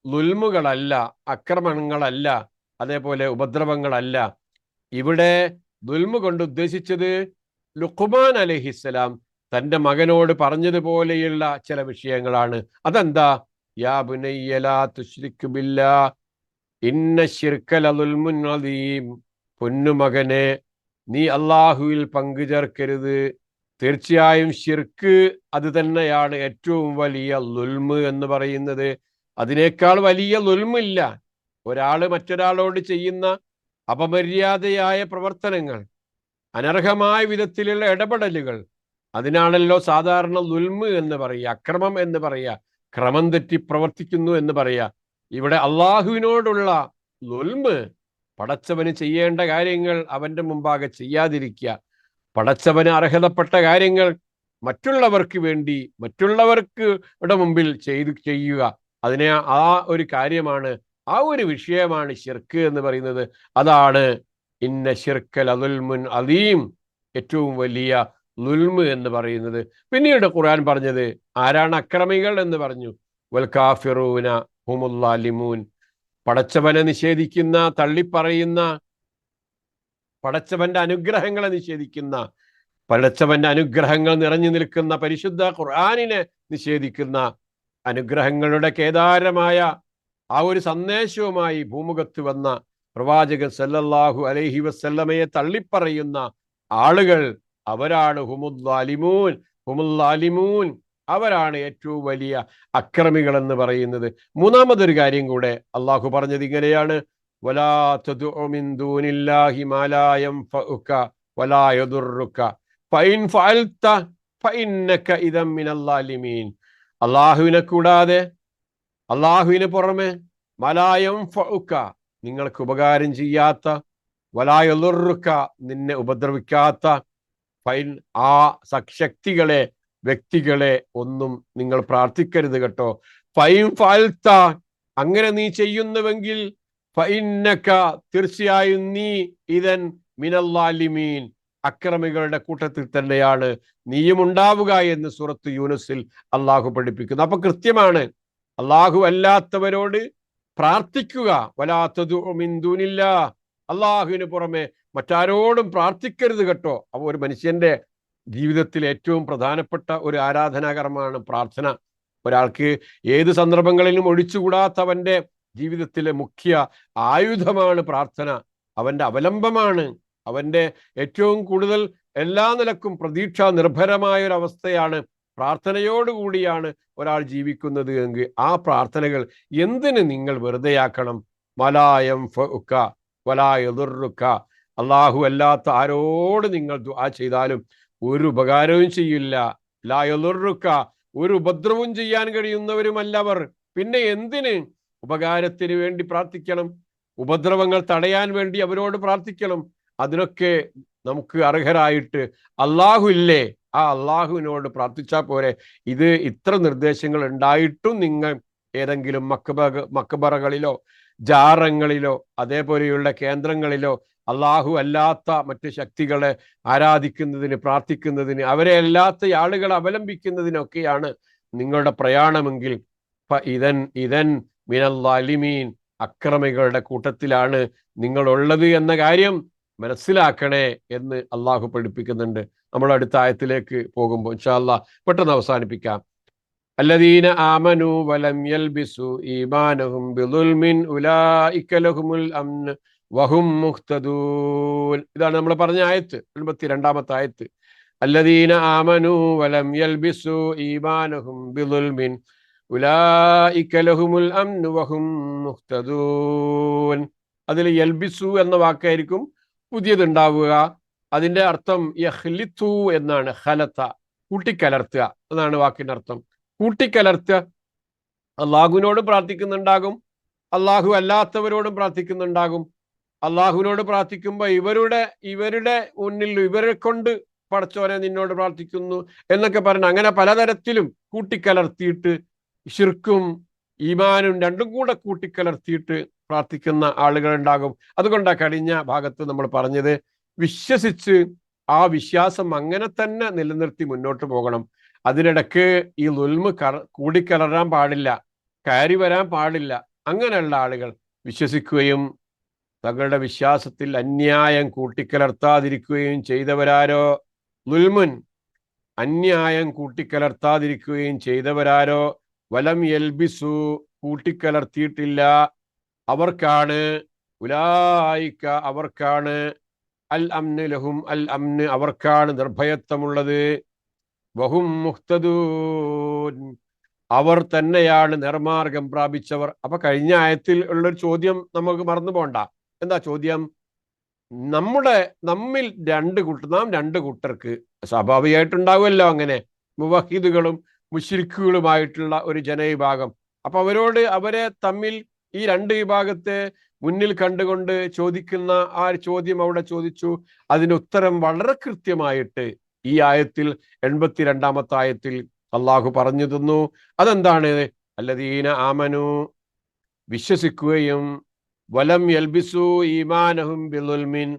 ളുൽമുകളല്ല, അക്രമങ്ങളല്ല, അതേപോലെ ഉപദ്രവങ്ങളല്ല. ഇവിടെ ദുൽമ് കൊണ്ട് ഉദ്ദേശിച്ചത് ലുഖ്മാൻ അലൈഹിസ്സലാം തന്റെ മകനോട് പറഞ്ഞതുപോലെയുള്ള ചില വിഷയങ്ങളാണ്. അതെന്താ? യാ ബുനയ്യ ലാ തുശ്രിക് ബില്ലാഹ് ഇന്ന ശിർക ലളുൽമുൻ അദീം. പൊന്നുമകനെ, നീ അള്ളാഹുവിൽ പങ്കുചേർക്കരുത്, തീർച്ചയായും ശിർക്ക് അത് തന്നെയാണ് ഏറ്റവും വലിയ ളുൽമ് എന്ന് പറയുന്നത്. അതിനേക്കാൾ വലിയ ളുൽമില്ല. ഒരാള് മറ്റൊരാളോട് ചെയ്യുന്ന അപമര്യാദയായ പ്രവർത്തനങ്ങൾ, അനർഹമായ വിധത്തിലുള്ള ഇടപെടലുകൾ, അതിനാണല്ലോ സാധാരണ ളുൽമ് എന്ന് പറയുക, അക്രമം എന്ന് പറയുക, ക്രമം തെറ്റി പ്രവർത്തിക്കുന്നു എന്ന് പറയുക. ഇവിടെ അള്ളാഹുവിനോടുള്ള ളുൽമ്, പടച്ചവന് ചെയ്യേണ്ട കാര്യങ്ങൾ അവന്റെ മുമ്പാകെ ചെയ്യാതിരിക്കുക, പടച്ചവന് അർഹതപ്പെട്ട കാര്യങ്ങൾ മറ്റുള്ളവർക്ക് വേണ്ടി മറ്റുള്ളവർക്ക് മുമ്പിൽ ചെയ്യുക. അതിനെ ആ ഒരു കാര്യമാണ്, ആ ഒരു വിഷയമാണ് ശിർക്ക് എന്ന് പറയുന്നത്. അതാണ് ഇന്ന ശിർക ലളുൽമുൻ അദീം, ഏറ്റവും വലിയ ളുൽമ് എന്ന് പറയുന്നത്. പിന്നീട് ഖുർആൻ പറഞ്ഞത് ആരാണ് അക്രമികൾ എന്ന് പറഞ്ഞു. വൽ കാഫിറൂന ഹുമുൽ ളാലിമൂൻ. പടച്ചവനെ നിഷേധിക്കുന്ന, തള്ളിപ്പറയുന്ന, പടച്ചവന്റെ അനുഗ്രഹങ്ങളെ നിഷേധിക്കുന്ന, പടച്ചവന്റെ അനുഗ്രഹങ്ങൾ നിറഞ്ഞു നിൽക്കുന്ന പരിശുദ്ധ ഖുർആനിനെ നിഷേധിക്കുന്ന, അനുഗ്രഹങ്ങളുടെ കേദാരമായ ആ ഒരു സന്ദേശവുമായി ഭൂമുഖത്ത് വന്ന പ്രവാചകൻ സല്ലല്ലാഹു അലൈഹി വസല്ലമയെ തള്ളിപ്പറയുന്ന ആളുകൾ, അവരാണ് ഹുമുൽ ളാലിമൂൻ, അവരാണ് ഏറ്റവും വലിയ അക്രമികൾ എന്ന് പറയുന്നത്. മൂന്നാമതൊരു കാര്യം കൂടെ അള്ളാഹു പറഞ്ഞത് ഇങ്ങനെയാണ്, വലാ തദ്ഉ മിൻ ദൂനില്ലാഹി മാ ലാ യൻഫഉക വലാ യദുറുക ഫഇൻ ഫഅൽത ഫഇന്നക ഇദൻ മിനൽ ളാലിമീൻ. അള്ളാഹുവിനെ കൂടാതെ, അള്ളാഹുവിന് പുറമെ, വലാ യൻഫഉക നിങ്ങൾക്ക് ഉപകാരം ചെയ്യാത്ത, വലാ യദുറുക നിന്നെ ഉപദ്രവിക്കാത്ത, ഫൈൻ ആ ശക്തികളെ, വ്യക്തികളെ ഒന്നും നിങ്ങൾ പ്രാർത്ഥിക്കരുത് കേട്ടോ. ഫൈൻ ഫഅൽത അങ്ങനെ നീ ചെയ്യുന്നുവെങ്കിൽ, ഫഇന്നക തീർച്ചയായും നീ, ഇദൻ മിനൽ ളാലിമീൻ അക്രമികളുടെ കൂട്ടത്തിൽ തന്നെയാണ് നീയും ഉണ്ടാവുക എന്ന് സൂറത്ത് യൂനുസിൽ അള്ളാഹു പഠിപ്പിക്കുന്നു. അപ്പൊ കൃത്യമാണ്, അള്ളാഹു അല്ലാത്തവരോട് പ്രാർത്ഥിക്കുക. വലാ തദ്ഉ മിൻ ദൂനില്ലാഹ്, അള്ളാഹുവിന് പുറമെ മറ്റാരോടും പ്രാർത്ഥിക്കരുത് കേട്ടോ. അപ്പോൾ ഒരു മനുഷ്യന്റെ ജീവിതത്തിൽ ഏറ്റവും പ്രധാനപ്പെട്ട ഒരു ആരാധനാകർമ്മമാണ് പ്രാർത്ഥന. ഒരാൾക്ക് ഏത് സന്ദർഭങ്ങളിലും ഒഴിച്ചുകൂടാത്തവന്റെ ജീവിതത്തിലെ മുഖ്യ ആയുധമാണ് പ്രാർത്ഥന. അവന്റെ അവലംബമാണ്. അവന്റെ ഏറ്റവും കൂടുതൽ എല്ലാ നിലക്കും പ്രതീക്ഷാ നിർഭരമായ ഒരു അവസ്ഥയാണ്. പ്രാർത്ഥനയോടുകൂടിയാണ് ഒരാൾ ജീവിക്കുന്നത് എങ്കിൽ ആ പ്രാർത്ഥനകൾ എന്തിന് നിങ്ങൾ വെറുതെയാക്കണം? വലായം ഫഉക വലാ യദുറുക, അള്ളാഹു അല്ലാത്ത ആരോട് നിങ്ങൾ ദുആ ചെയ്താലും ഒരു ഉപകാരവും ചെയ്യില്ല. ലാ യദുറുക, ഒരു ഉപദ്രവവും ചെയ്യാൻ കഴിയുന്നവരുമല്ലവർ. പിന്നെ എന്തിന് ഉപകാരത്തിന് വേണ്ടി പ്രാർത്ഥിക്കണം? ഉപദ്രവങ്ങൾ തടയാൻ വേണ്ടി അവരോട് പ്രാർത്ഥിക്കണം. അതിനൊക്കെ നമുക്ക് അർഹരായിട്ട് അള്ളാഹു ഇല്ലേ? ആ അള്ളാഹുവിനോട് പ്രാർത്ഥിച്ചാൽ പോരെ? ഇത് ഇത്ര നിർദ്ദേശങ്ങൾ ഉണ്ടായിട്ടും നിങ്ങൾ ഏതെങ്കിലും മക്ബറകളിലോ ജാറങ്ങളിലോ അതേപോലെയുള്ള കേന്ദ്രങ്ങളിലോ അള്ളാഹു അല്ലാത്ത മറ്റ് ശക്തികളെ ആരാധിക്കുന്നതിന്, പ്രാർത്ഥിക്കുന്നതിന്, അവരെ അല്ലാത്ത ആളുകളെ അവലംബിക്കുന്നതിനൊക്കെയാണ് നിങ്ങളുടെ പ്രയാണമെങ്കിൽ ഇതൻ മിനൽ അക്രമികളുടെ കൂട്ടത്തിലാണ് നിങ്ങളുള്ളത് എന്ന കാര്യം മനസ്സിലാക്കണേ എന്ന് അള്ളാഹു പഠിപ്പിക്കുന്നുണ്ട്. നമ്മൾ അടുത്ത ആയത്തിലേക്ക് പോകുമ്പോൾ ഇൻഷാ അല്ലാഹ് പെട്ടെന്ന് അവസാനിപ്പിക്കാം. അല്ലദീന ആമനു വലം യൽബിസു ഈമാനഹും ബിദുൽമിൻ ഉലൈക ലഹുമുൽ അംൻ വഹും മുഹ്തദൂൻ. ഇതാണ് നമ്മൾ പറഞ്ഞ ആയത്ത്, 82-ാമത്തെ ആയത്ത്. അല്ലദീന ആമനു വലം യൽബിസു ഈമാനഹും ബിദുൽമിൻ ഉലൈക ലഹുമുൽ അംൻ വഹും മുഹ്തദൂൻ. അതിൽ യൽബിസു എന്ന വാക്കായിരിക്കും പുതിയതുണ്ടാവുക. അതിന്റെ അർത്ഥം യഖ്ലിതു എന്നാണ്. ഖലത, കൂട്ടിക്കലർത്തുക എന്നാണ് വാക്കിന്റെ അർത്ഥം. കൂട്ടിക്കലർത്തുക. അള്ളാഹുവിനോട് പ്രാർത്ഥിക്കുന്നുണ്ടാകും, അള്ളാഹു അല്ലാത്തവരോടും പ്രാർത്ഥിക്കുന്നുണ്ടാകും. അള്ളാഹുവിനോട് പ്രാർത്ഥിക്കുമ്പോൾ ഇവരുടെ മുന്നിൽ ഇവരെ കൊണ്ട് പടച്ചോനെ നിന്നോട് പ്രാർത്ഥിക്കുന്നു എന്നൊക്കെ പറഞ്ഞ് അങ്ങനെ പലതരത്തിലും കൂട്ടിക്കലർത്തിയിട്ട് ശിർക്കും ഈമാനും രണ്ടും കൂടെ കൂട്ടിക്കലർത്തിയിട്ട് പ്രാർത്ഥിക്കുന്ന ആളുകളുണ്ടാകും. അതുകൊണ്ടാണ് കഴിഞ്ഞ ഭാഗത്ത് നമ്മൾ പറഞ്ഞത്, വിശ്വസിച്ച് ആ വിശ്വാസം അങ്ങനെ തന്നെ നിലനിർത്തി മുന്നോട്ട് പോകണം. അതിനിടക്ക് ഈ ളുൽമ് കൂടിക്കലരാൻ പാടില്ല, കയറി വരാൻ പാടില്ല. അങ്ങനെയുള്ള ആളുകൾ വിശ്വസിക്കുകയും തങ്ങളുടെ വിശ്വാസത്തിൽ അന്യായം കൂട്ടിക്കലർത്താതിരിക്കുകയും ചെയ്തവരാരോ, ളുൽമുൻ അന്യായം കൂട്ടിക്കലർത്താതിരിക്കുകയും ചെയ്തവരാരോ, വലം യൽബിസു കൂട്ടിക്കലർത്തിയിട്ടില്ല, അവർക്കാണ് ഉലായിക അവർക്കാണ് അൽ അംന് ലഹും അൽ അംന് അവർക്കാണ് നിർഭയത്വമുള്ളത്. വഹും മുഹ്തദൂൻ അവർ തന്നെയാണ് നിർമാർഗം പ്രാപിച്ചവർ. അപ്പൊ കഴിഞ്ഞ ആയത്തിൽ ഉള്ളൊരു ചോദ്യം നമുക്ക് മറന്നു പോണ്ട. എന്താ ചോദ്യം? നമ്മിൽ നാം രണ്ട് കൂട്ടർക്ക് സ്വാഭാവികമായിട്ടുണ്ടാവുമല്ലോ അങ്ങനെ മുവഹിദുകളും മുശ്രിക്കുകളുമായിട്ടുള്ള ഒരു ജനവിഭാഗം. അപ്പൊ അവരെ തമ്മിൽ ഈ രണ്ട് വിഭാഗത്തെ മുന്നിൽ കണ്ടുകൊണ്ട് ചോദിക്കുന്ന ആ ചോദ്യം അവിടെ ചോദിച്ചു. അതിന് ഉത്തരം വളരെ കൃത്യമായിട്ട് ഈ ആയത്തിൽ 82-ാമത്തെ ആയത്തിൽ അള്ളാഹു പറഞ്ഞു തന്നു. അതെന്താണ്? അല്ലദീന ആമനു വിശ്വസിക്കുകയും വലം യൽബിസു ഈമാനഹും ബിളുൽമിൻ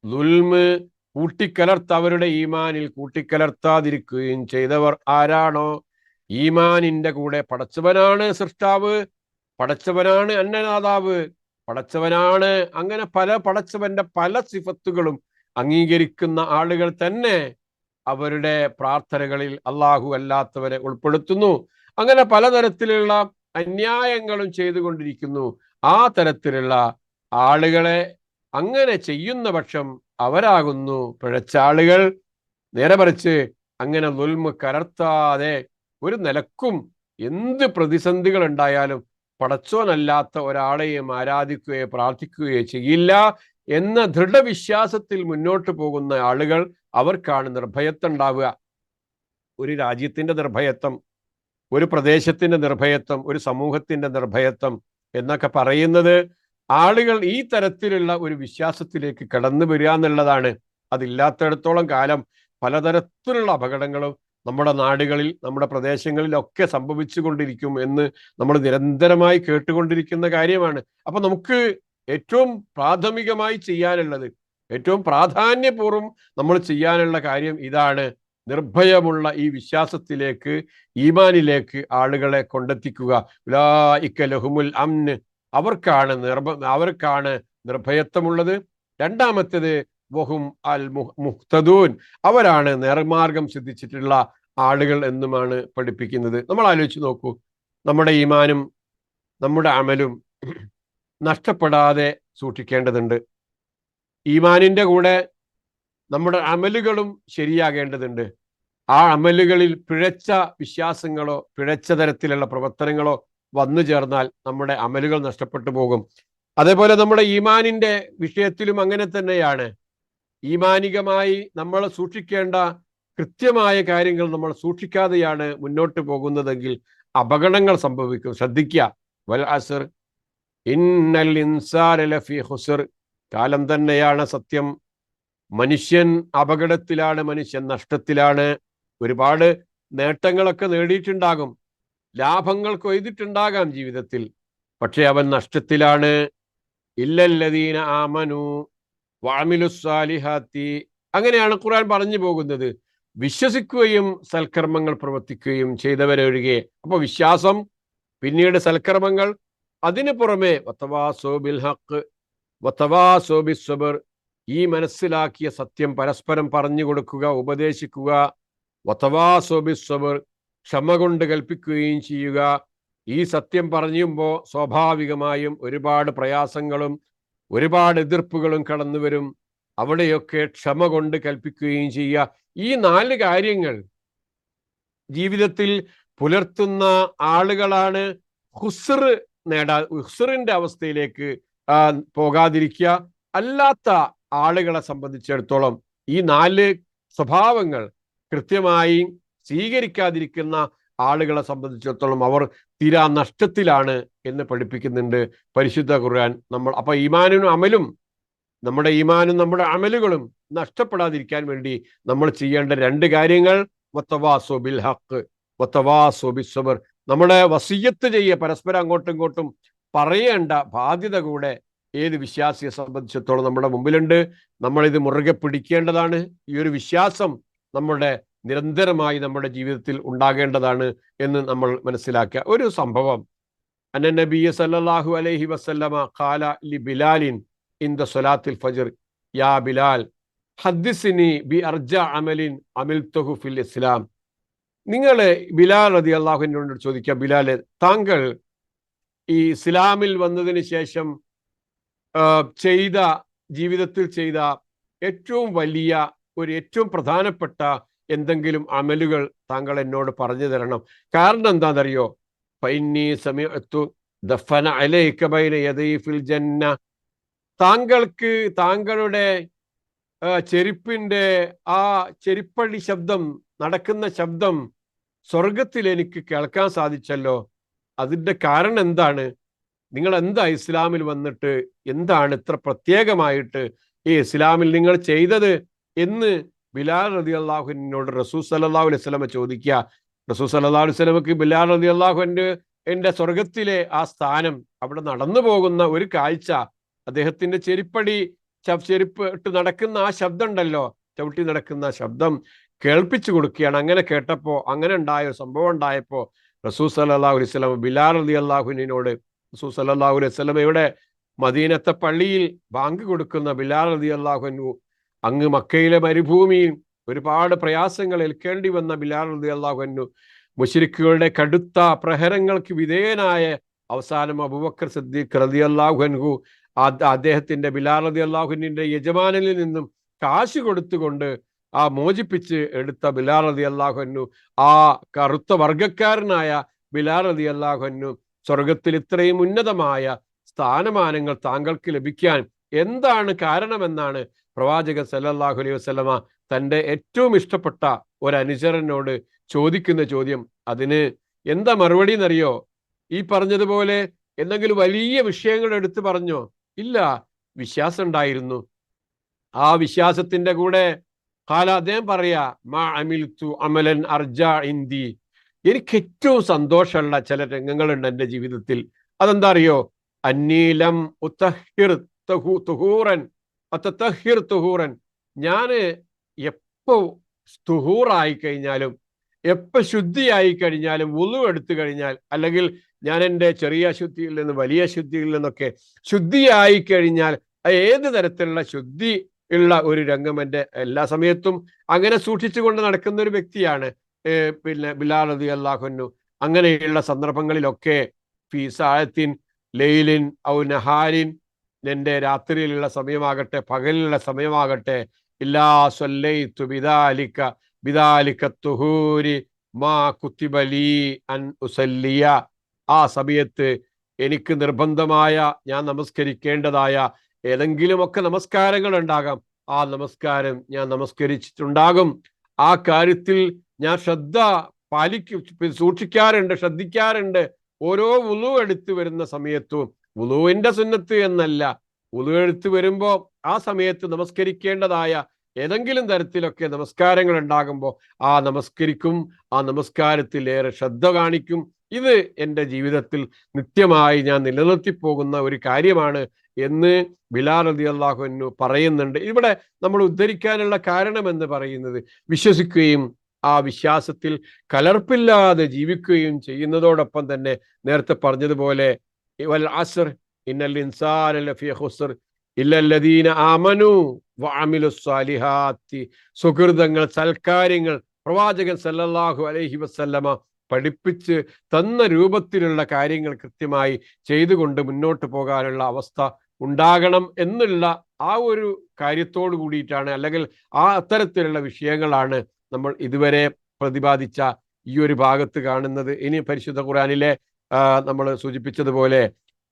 ളുൽമ് അവരുടെ ഈമാനിൽ കൂട്ടിക്കലർത്താതിരിക്കുകയും ചെയ്തവർ ആരാണോ, ഈമാനിന്റെ കൂടെ പടച്ചവനാണ് സൃഷ്ടാവ്, പടച്ചവനാണ് അന്നനാഥാവ്, പടച്ചവനാണ് അങ്ങനെ പടച്ചവന്റെ പല സിഫത്തുകളും അംഗീകരിക്കുന്ന ആളുകൾ തന്നെ അവരുടെ പ്രാർത്ഥനകളിൽ അള്ളാഹു അല്ലാത്തവരെ ഉൾപ്പെടുത്തുന്നു. അങ്ങനെ പലതരത്തിലുള്ള അന്യായങ്ങളും ചെയ്തുകൊണ്ടിരിക്കുന്നു. ആ തരത്തിലുള്ള ആളുകളെ അങ്ങനെ ചെയ്യുന്ന പക്ഷം അവരാകുന്നു പിഴച്ച ആളുകൾ. നേരെ മറിച്ച് അങ്ങനെ ളുൽമ് കലർത്താതെ ഒരു നിലക്കും എന്ത് പ്രതിസന്ധികൾ ഉണ്ടായാലും പടച്ചോനല്ലാത്ത ഒരാളെയും ആരാധിക്കുകയോ പ്രാർത്ഥിക്കുകയോ ചെയ്യില്ല എന്ന ദൃഢവിശ്വാസത്തിൽ മുന്നോട്ട് പോകുന്ന ആളുകൾ, അവർക്കാണ് നിർഭയത്വം ഉണ്ടാവുക. ഒരു രാജ്യത്തിന്റെ നിർഭയത്വം, ഒരു പ്രദേശത്തിന്റെ നിർഭയത്വം, ഒരു സമൂഹത്തിന്റെ നിർഭയത്വം എന്നൊക്കെ പറയുന്നത് ആളുകൾ ഈ തരത്തിലുള്ള ഒരു വിശ്വാസത്തിലേക്ക് കടന്നു വരിക എന്നുള്ളതാണ്. അതില്ലാത്തിടത്തോളം കാലം പലതരത്തിലുള്ള അപകടങ്ങളും നമ്മുടെ നാടുകളിൽ, നമ്മുടെ പ്രദേശങ്ങളിലൊക്കെ സംഭവിച്ചു കൊണ്ടിരിക്കും എന്ന് നമ്മൾ നിരന്തരമായി കേട്ടുകൊണ്ടിരിക്കുന്ന കാര്യമാണ്. അപ്പൊ നമുക്ക് ഏറ്റവും പ്രാഥമികമായി ചെയ്യാനുള്ളത്, ഏറ്റവും പ്രാധാന്യപൂർവ്വം നമ്മൾ ചെയ്യാനുള്ള കാര്യം ഇതാണ്. നിർഭയമുള്ള ഈ വിശ്വാസത്തിലേക്ക്, ഈമാനിലേക്ക് ആളുകളെ കൊണ്ടെത്തിക്കുക. ഉലൈക ലഹുമുൽ അംന് അവർക്കാണ് നിർഭയത്വമുള്ളത്. രണ്ടാമത്തേത് വഹും അൽ മുഹ്തദൂൻ, അവരാണ് നേർമാർഗം സിദ്ധിച്ചിട്ടുള്ള ആളുകൾ എന്നുമാണ് പഠിപ്പിക്കുന്നത്. നമ്മൾ ആലോചിച്ച് നോക്കൂ, നമ്മുടെ ഈമാനും നമ്മുടെ അമലും നഷ്ടപ്പെടാതെ സൂക്ഷിക്കേണ്ടതുണ്ട്. ഈമാനിന്റെ കൂടെ നമ്മുടെ അമലുകളും ശരിയാകേണ്ടതുണ്ട്. ആ അമലുകളിൽ പിഴച്ച വിശ്വാസങ്ങളോ പിഴച്ച തരത്തിലുള്ള പ്രവർത്തനങ്ങളോ വന്നു ചേർന്നാൽ നമ്മുടെ അമലുകൾ നഷ്ടപ്പെട്ടു പോകും. അതേപോലെ നമ്മുടെ ഈമാനിന്റെ വിഷയത്തിലും അങ്ങനെ തന്നെയാണ്. ഈമാനികമായി നമ്മൾ സൂക്ഷിക്കേണ്ട കൃത്യമായ കാര്യങ്ങൾ നമ്മൾ സൂക്ഷിക്കാതെയാണ് മുന്നോട്ട് പോകുന്നതെങ്കിൽ അപകടങ്ങൾ സംഭവിക്കും. ശ്രദ്ധിക്കുക. വൽ അസ്ർ ഇന്നൽ ഇൻസാന ലഫീ ഖുസ്ർ, കാലം തന്നെയാണ് സത്യം. മനുഷ്യൻ അപകടത്തിലാണ്, മനുഷ്യൻ നഷ്ടത്തിലാണ്. ഒരുപാട് നേട്ടങ്ങളൊക്കെ നേടിയിട്ടുണ്ടാകും, ലാഭങ്ങൾ കൊയ്തിട്ടുണ്ടാകാം ജീവിതത്തിൽ, പക്ഷെ അവൻ നഷ്ടത്തിലാണ്. ഇല്ലല്ലദീന ആമനു വഅമിലുസ്സാലിഹാത്തി, അങ്ങനെയാണ് ഖുർആൻ പറഞ്ഞു പോകുന്നത്. വിശ്വസിക്കുകയും സൽക്കർമ്മങ്ങൾ പ്രവർത്തിക്കുകയും ചെയ്തവരൊഴികെ. അപ്പോൾ വിശ്വാസം, പിന്നീട് സൽക്കർമ്മങ്ങൾ, അതിനു പുറമെ വതവാസോ ബിൽ ഹഖ് വതവാസോ ബിസ്സബ്ർ, ഈ മനസ്സിലാക്കിയ സത്യം പരസ്പരം പറഞ്ഞു കൊടുക്കുക, ഉപദേശിക്കുക. വതവാസോ ബിസ്സബ്ർ, ക്ഷമ കൊണ്ട് കൽപ്പിക്കുകയും ചെയ്യുക. ഈ സത്യം പറയുമ്പോൾ സ്വാഭാവികമായും ഒരുപാട് പ്രയാസങ്ങളും ഒരുപാട് എതിർപ്പുകളും കടന്നു വരും. അവിടെയൊക്കെ ക്ഷമ കൊണ്ട് കൽപ്പിക്കുകയും ചെയ്യുക. ഈ 4 കാര്യങ്ങൾ ജീവിതത്തിൽ പുലർത്തുന്ന ആളുകളാണ് ഹുസ്റിന്റെ അവസ്ഥയിലേക്ക് പോകാതിരിക്കുക. അല്ലാത്ത ആളുകളെ സംബന്ധിച്ചിടത്തോളം ഈ 4 സ്വഭാവങ്ങൾ കൃത്യമായി സ്വീകരിക്കാതിരിക്കുന്ന ആളുകളെ സംബന്ധിച്ചിടത്തോളം അവർ തീരാ നഷ്ടത്തിലാണ് എന്ന് പഠിപ്പിക്കുന്നുണ്ട് പരിശുദ്ധ ഖുർആൻ. അപ്പൊ നമ്മുടെ ഈമാനും നമ്മുടെ അമലുകളും നഷ്ടപ്പെടാതിരിക്കാൻ വേണ്ടി നമ്മൾ ചെയ്യേണ്ട 2 കാര്യങ്ങൾ വതവാസോ ബിൽ ഹഖ് വതവാസോ ബിസ്സബ്ർ. നമ്മുടെ വസിയ്യത്ത് ചെയ്യുക, പരസ്പരം അങ്ങോട്ടും ഇങ്ങോട്ടും പറയേണ്ട ബാധ്യത കൂടെ ഏത് വിശ്വാസിയെ സംബന്ധിച്ചിടത്തോളം നമ്മുടെ മുമ്പിലുണ്ട്. നമ്മളിത് മുറുകെ പിടിക്കേണ്ടതാണ്. ഈ ഒരു വിശ്വാസം നമ്മുടെ നിരന്തരമായി നമ്മുടെ ജീവിതത്തിൽ ഉണ്ടാകേണ്ടതാണ് എന്ന് നമ്മൾ മനസ്സിലാക്കുക. ഒരു സംഭവം, അന്ന നബിയ സല്ലല്ലാഹു അലൈഹി വസല്ലമ ഖാല ലി ബിലാലിൻ ഇൻദ സ്വലാത്തിൽ ഫജ്ർ യാ ബിലാൽ ഹദ്ദിസ്നി ബി അർജ അമലിൻ അമിൽതുഹു ഫിൽ ഇസ്ലാം. നിങ്ങൾ ബിലാൽ റളിയല്ലാഹു അൻഹുവിനോട് ചോദിക്കുക, ബിലാലെ, താങ്കൾ ഈ ഇസ്ലാമിൽ വന്നതിന് ശേഷം ജീവിതത്തിൽ ചെയ്ത ഏറ്റവും വലിയ ഏറ്റവും പ്രധാനപ്പെട്ട എന്തെങ്കിലും അമലുകൾ താങ്കൾ എന്നോട് പറഞ്ഞു തരണം. കാരണം എന്താണെന്നറിയോ? ഫഇന്നീ സമിഅതു ദഫന അലൈക ബൈന യദൈ ഫിൽ ജന്ന, താങ്കൾക്ക് താങ്കളുടെ ചെരുപ്പിന്റെ ആ ചെരിപ്പടി ശബ്ദം, നടക്കുന്ന ശബ്ദം സ്വർഗത്തിൽ എനിക്ക് കേൾക്കാൻ സാധിച്ചല്ലോ. അതിന്റെ കാരണം എന്താണ്? നിങ്ങൾ എന്താ ഇസ്ലാമിൽ വന്നിട്ട് എന്താണ് ഇത്ര പ്രത്യേകമായിട്ട് ഈ ഇസ്ലാമിൽ നിങ്ങൾ ചെയ്തത് എന്ന് ബിലാൽ റളിയല്ലാഹു അൻഹുവിനോട് റസൂൽ സല്ലല്ലാഹു അലൈഹി വസല്ലം ചോദിക്കുക. റസൂൽ സല്ലല്ലാഹു അലൈഹി വസല്ലമക്ക് ബിലാൽ റളിയല്ലാഹു അൻഹുവിന്റെ സ്വർഗത്തിലെ ആ സ്ഥാനം, അവിടെ നടന്നു പോകുന്ന ഒരു കാഴ്ച, അദ്ദേഹത്തിന്റെ ചെരുപ്പ് ഇട്ട് നടക്കുന്ന ആ ശബ്ദം ഉണ്ടല്ലോ, ചവിട്ടി നടക്കുന്ന ശബ്ദം കേൾപ്പിച്ചു കൊടുക്കുകയാണ്. അങ്ങനെ കേട്ടപ്പോ, അങ്ങനെ ഉണ്ടായ സംഭവം ഉണ്ടായപ്പോ റസൂൽ സല്ലല്ലാഹു അലൈഹി വസല്ലം ബിലാൽ റളിയല്ലാഹു അൻഹുവിനോട്, റസൂൽ സല്ലല്ലാഹു അലൈഹി വസല്ലമയുടെ മദീനത്തെ പള്ളിയിൽ ബാങ്ക് കൊടുക്കുന്ന ബിലാൽ റളിയല്ലാഹു അൻഹു, അങ്ങ് മക്കയിലെ മരുഭൂമിയിൽ ഒരുപാട് പ്രയാസങ്ങൾ ഏൽക്കേണ്ടി വന്ന ബിലാൽ റളിയല്ലാഹു അൻഹു, മുശ്രിക്കുകളുടെ കടുത്ത പ്രഹരങ്ങൾക്ക് വിധേയനായ അവസാനം അബൂബക്കർ സിദ്ദീഖ് റളിയല്ലാഹു അൻഹു അദ്ദേഹത്തിന്റെ ബിലാൽ റളിയല്ലാഹു അൻഹുവിന്റെ യജമാനനിൽ നിന്നും കാശ് കൊടുത്തുകൊണ്ട് മോചിപ്പിച്ച് എടുത്ത ബിലാൽ റളിയല്ലാഹു അൻഹു, ആ കറുത്ത വർഗക്കാരനായ ബിലാൽ റളിയല്ലാഹു അൻഹു, സ്വർഗത്തിൽ ഇത്രയും ഉന്നതമായ സ്ഥാനമാനങ്ങൾ താങ്കൾക്ക് ലഭിക്കാൻ എന്താണ് കാരണമെന്നാണ് പ്രവാചകൻ സല്ലല്ലാഹു അലൈഹി വസല്ലമ തൻ്റെ ഏറ്റവും ഇഷ്ടപ്പെട്ട ഒരു അനുചരനോട് ചോദിക്കുന്ന ചോദ്യം. അതിന് എന്താ മറുപടി എന്നറിയോ? ഈ പറഞ്ഞതുപോലെ എന്തെങ്കിലും വലിയ വിഷയങ്ങൾ എടുത്തു പറഞ്ഞോ? ഇല്ല, വിശ്വാസം ഉണ്ടായിരുന്നു. ആ വിശ്വാസത്തിന്റെ കൂടെ അദ്ദേഹം പറയാ, മാ അമിൽതു അമലൻ അർജാ ഇന്ദി, എനിക്ക് ഏറ്റവും സന്തോഷമുള്ള ചില രംഗങ്ങളുണ്ട് എൻ്റെ ജീവിതത്തിൽ. അതെന്താ അറിയോ? അന്നീലം തുഹൂറൻ, ഞാന് എപ്പോ തുഹൂറായി കഴിഞ്ഞാലും, എപ്പോ ശുദ്ധിയായി കഴിഞ്ഞാലും, വുളു എടുത്തു കഴിഞ്ഞാൽ, അല്ലെങ്കിൽ ഞാൻ എൻ്റെ ചെറിയ അശുദ്ധിയിൽ നിന്ന് വലിയ ശുദ്ധിയിൽ നിന്നൊക്കെ ശുദ്ധിയായി കഴിഞ്ഞാൽ ഏത് തരത്തിലുള്ള ശുദ്ധി ഉള്ള ഒരു രംഗം എൻ്റെ എല്ലാ സമയത്തും അങ്ങനെ സൂക്ഷിച്ചുകൊണ്ട് നടക്കുന്ന ഒരു വ്യക്തിയാണ് പിന്നെ ബിലാൽ റളിയല്ലാഹു അൻഹു. അങ്ങനെയുള്ള സന്ദർഭങ്ങളിലൊക്കെ ഫീ സാഅത്തിൻ ലൈലിൻ ഔ നഹാരിൻ, എൻ്റെ രാത്രിയിലുള്ള സമയമാകട്ടെ പകലിലുള്ള സമയമാകട്ടെ, ഇല്ലാ സ്വല്ലൈതു ബിദാലിക തുഹൂരി മാ കുത്തിബ ലീ അൻ ഉസല്ലിയ. ആ സമയത്ത് എനിക്ക് നിർബന്ധമായ ഞാൻ നമസ്കരിക്കേണ്ടതായ ഏതെങ്കിലുമൊക്കെ നമസ്കാരങ്ങൾ ഉണ്ടാകാം, ആ നമസ്കാരം ഞാൻ നമസ്കരിച്ചിട്ടുണ്ടാകും. ആ കാര്യത്തിൽ ഞാൻ ശ്രദ്ധിക്കാറുണ്ട്. ഓരോ വുളു എടുത്തു വരുന്ന സമയത്തും, വുളുവിന്റെ സുന്നത്ത് എന്നല്ല, വുളു എടുത്തു വരുമ്പോ ആ സമയത്ത് നമസ്കരിക്കേണ്ടതായ ഏതെങ്കിലും തരത്തിലൊക്കെ നമസ്കാരങ്ങൾ ഉണ്ടാകുമ്പോൾ ആ നമസ്കരിക്കും, ആ നമസ്കാരത്തിൽ ഏറെ ശ്രദ്ധ കാണിക്കും. ഇത് എൻ്റെ ജീവിതത്തിൽ നിത്യമായി ഞാൻ നിലനിർത്തിപ്പോകുന്ന ഒരു കാര്യമാണ് എന്ന് ബിലാൽ റളിയല്ലാഹു അൻഹു പറയുന്നുണ്ട്. ഇവിടെ നമ്മൾ ഉദ്ധരിക്കാനുള്ള കാരണം എന്ന് പറയുന്നത് വിശ്വസിക്കുകയും ആ വിശ്വാസത്തിൽ കലർപ്പില്ലാതെ ജീവിക്കുകയും ചെയ്യുന്നതോടൊപ്പം തന്നെ നേരത്തെ പറഞ്ഞതുപോലെ വൽ അസ്ർ ഇന്നൽ ഇൻസാന ലഫീ ഖുസ്ർ ഇല്ലല്ലദീന ആമനു വഅമിലുസ്സാലിഹാത്തി. സുഹൃതങ്ങൾ, സൽക്കാര്യങ്ങൾ പ്രവാചകൻ സല്ലല്ലാഹു അലൈഹി വസല്ലമ പഠിപ്പിച്ച് തന്ന രൂപത്തിലുള്ള കാര്യങ്ങൾ കൃത്യമായി ചെയ്തുകൊണ്ട് മുന്നോട്ട് പോകാനുള്ള അവസ്ഥ ഉണ്ടാകണം എന്നുള്ള ആ ഒരു കാര്യത്തോട് കൂടിയിട്ടാണ്, അല്ലെങ്കിൽ ആ അത്തരത്തിലുള്ള വിഷയങ്ങളാണ് നമ്മൾ ഇതുവരെ പ്രതിപാദിച്ച ഈ ഒരു ഭാഗത്ത് കാണുന്നത്. ഇനി പരിശുദ്ധ ഖുർആനിലെ നമ്മൾ സൂചിപ്പിച്ചതുപോലെ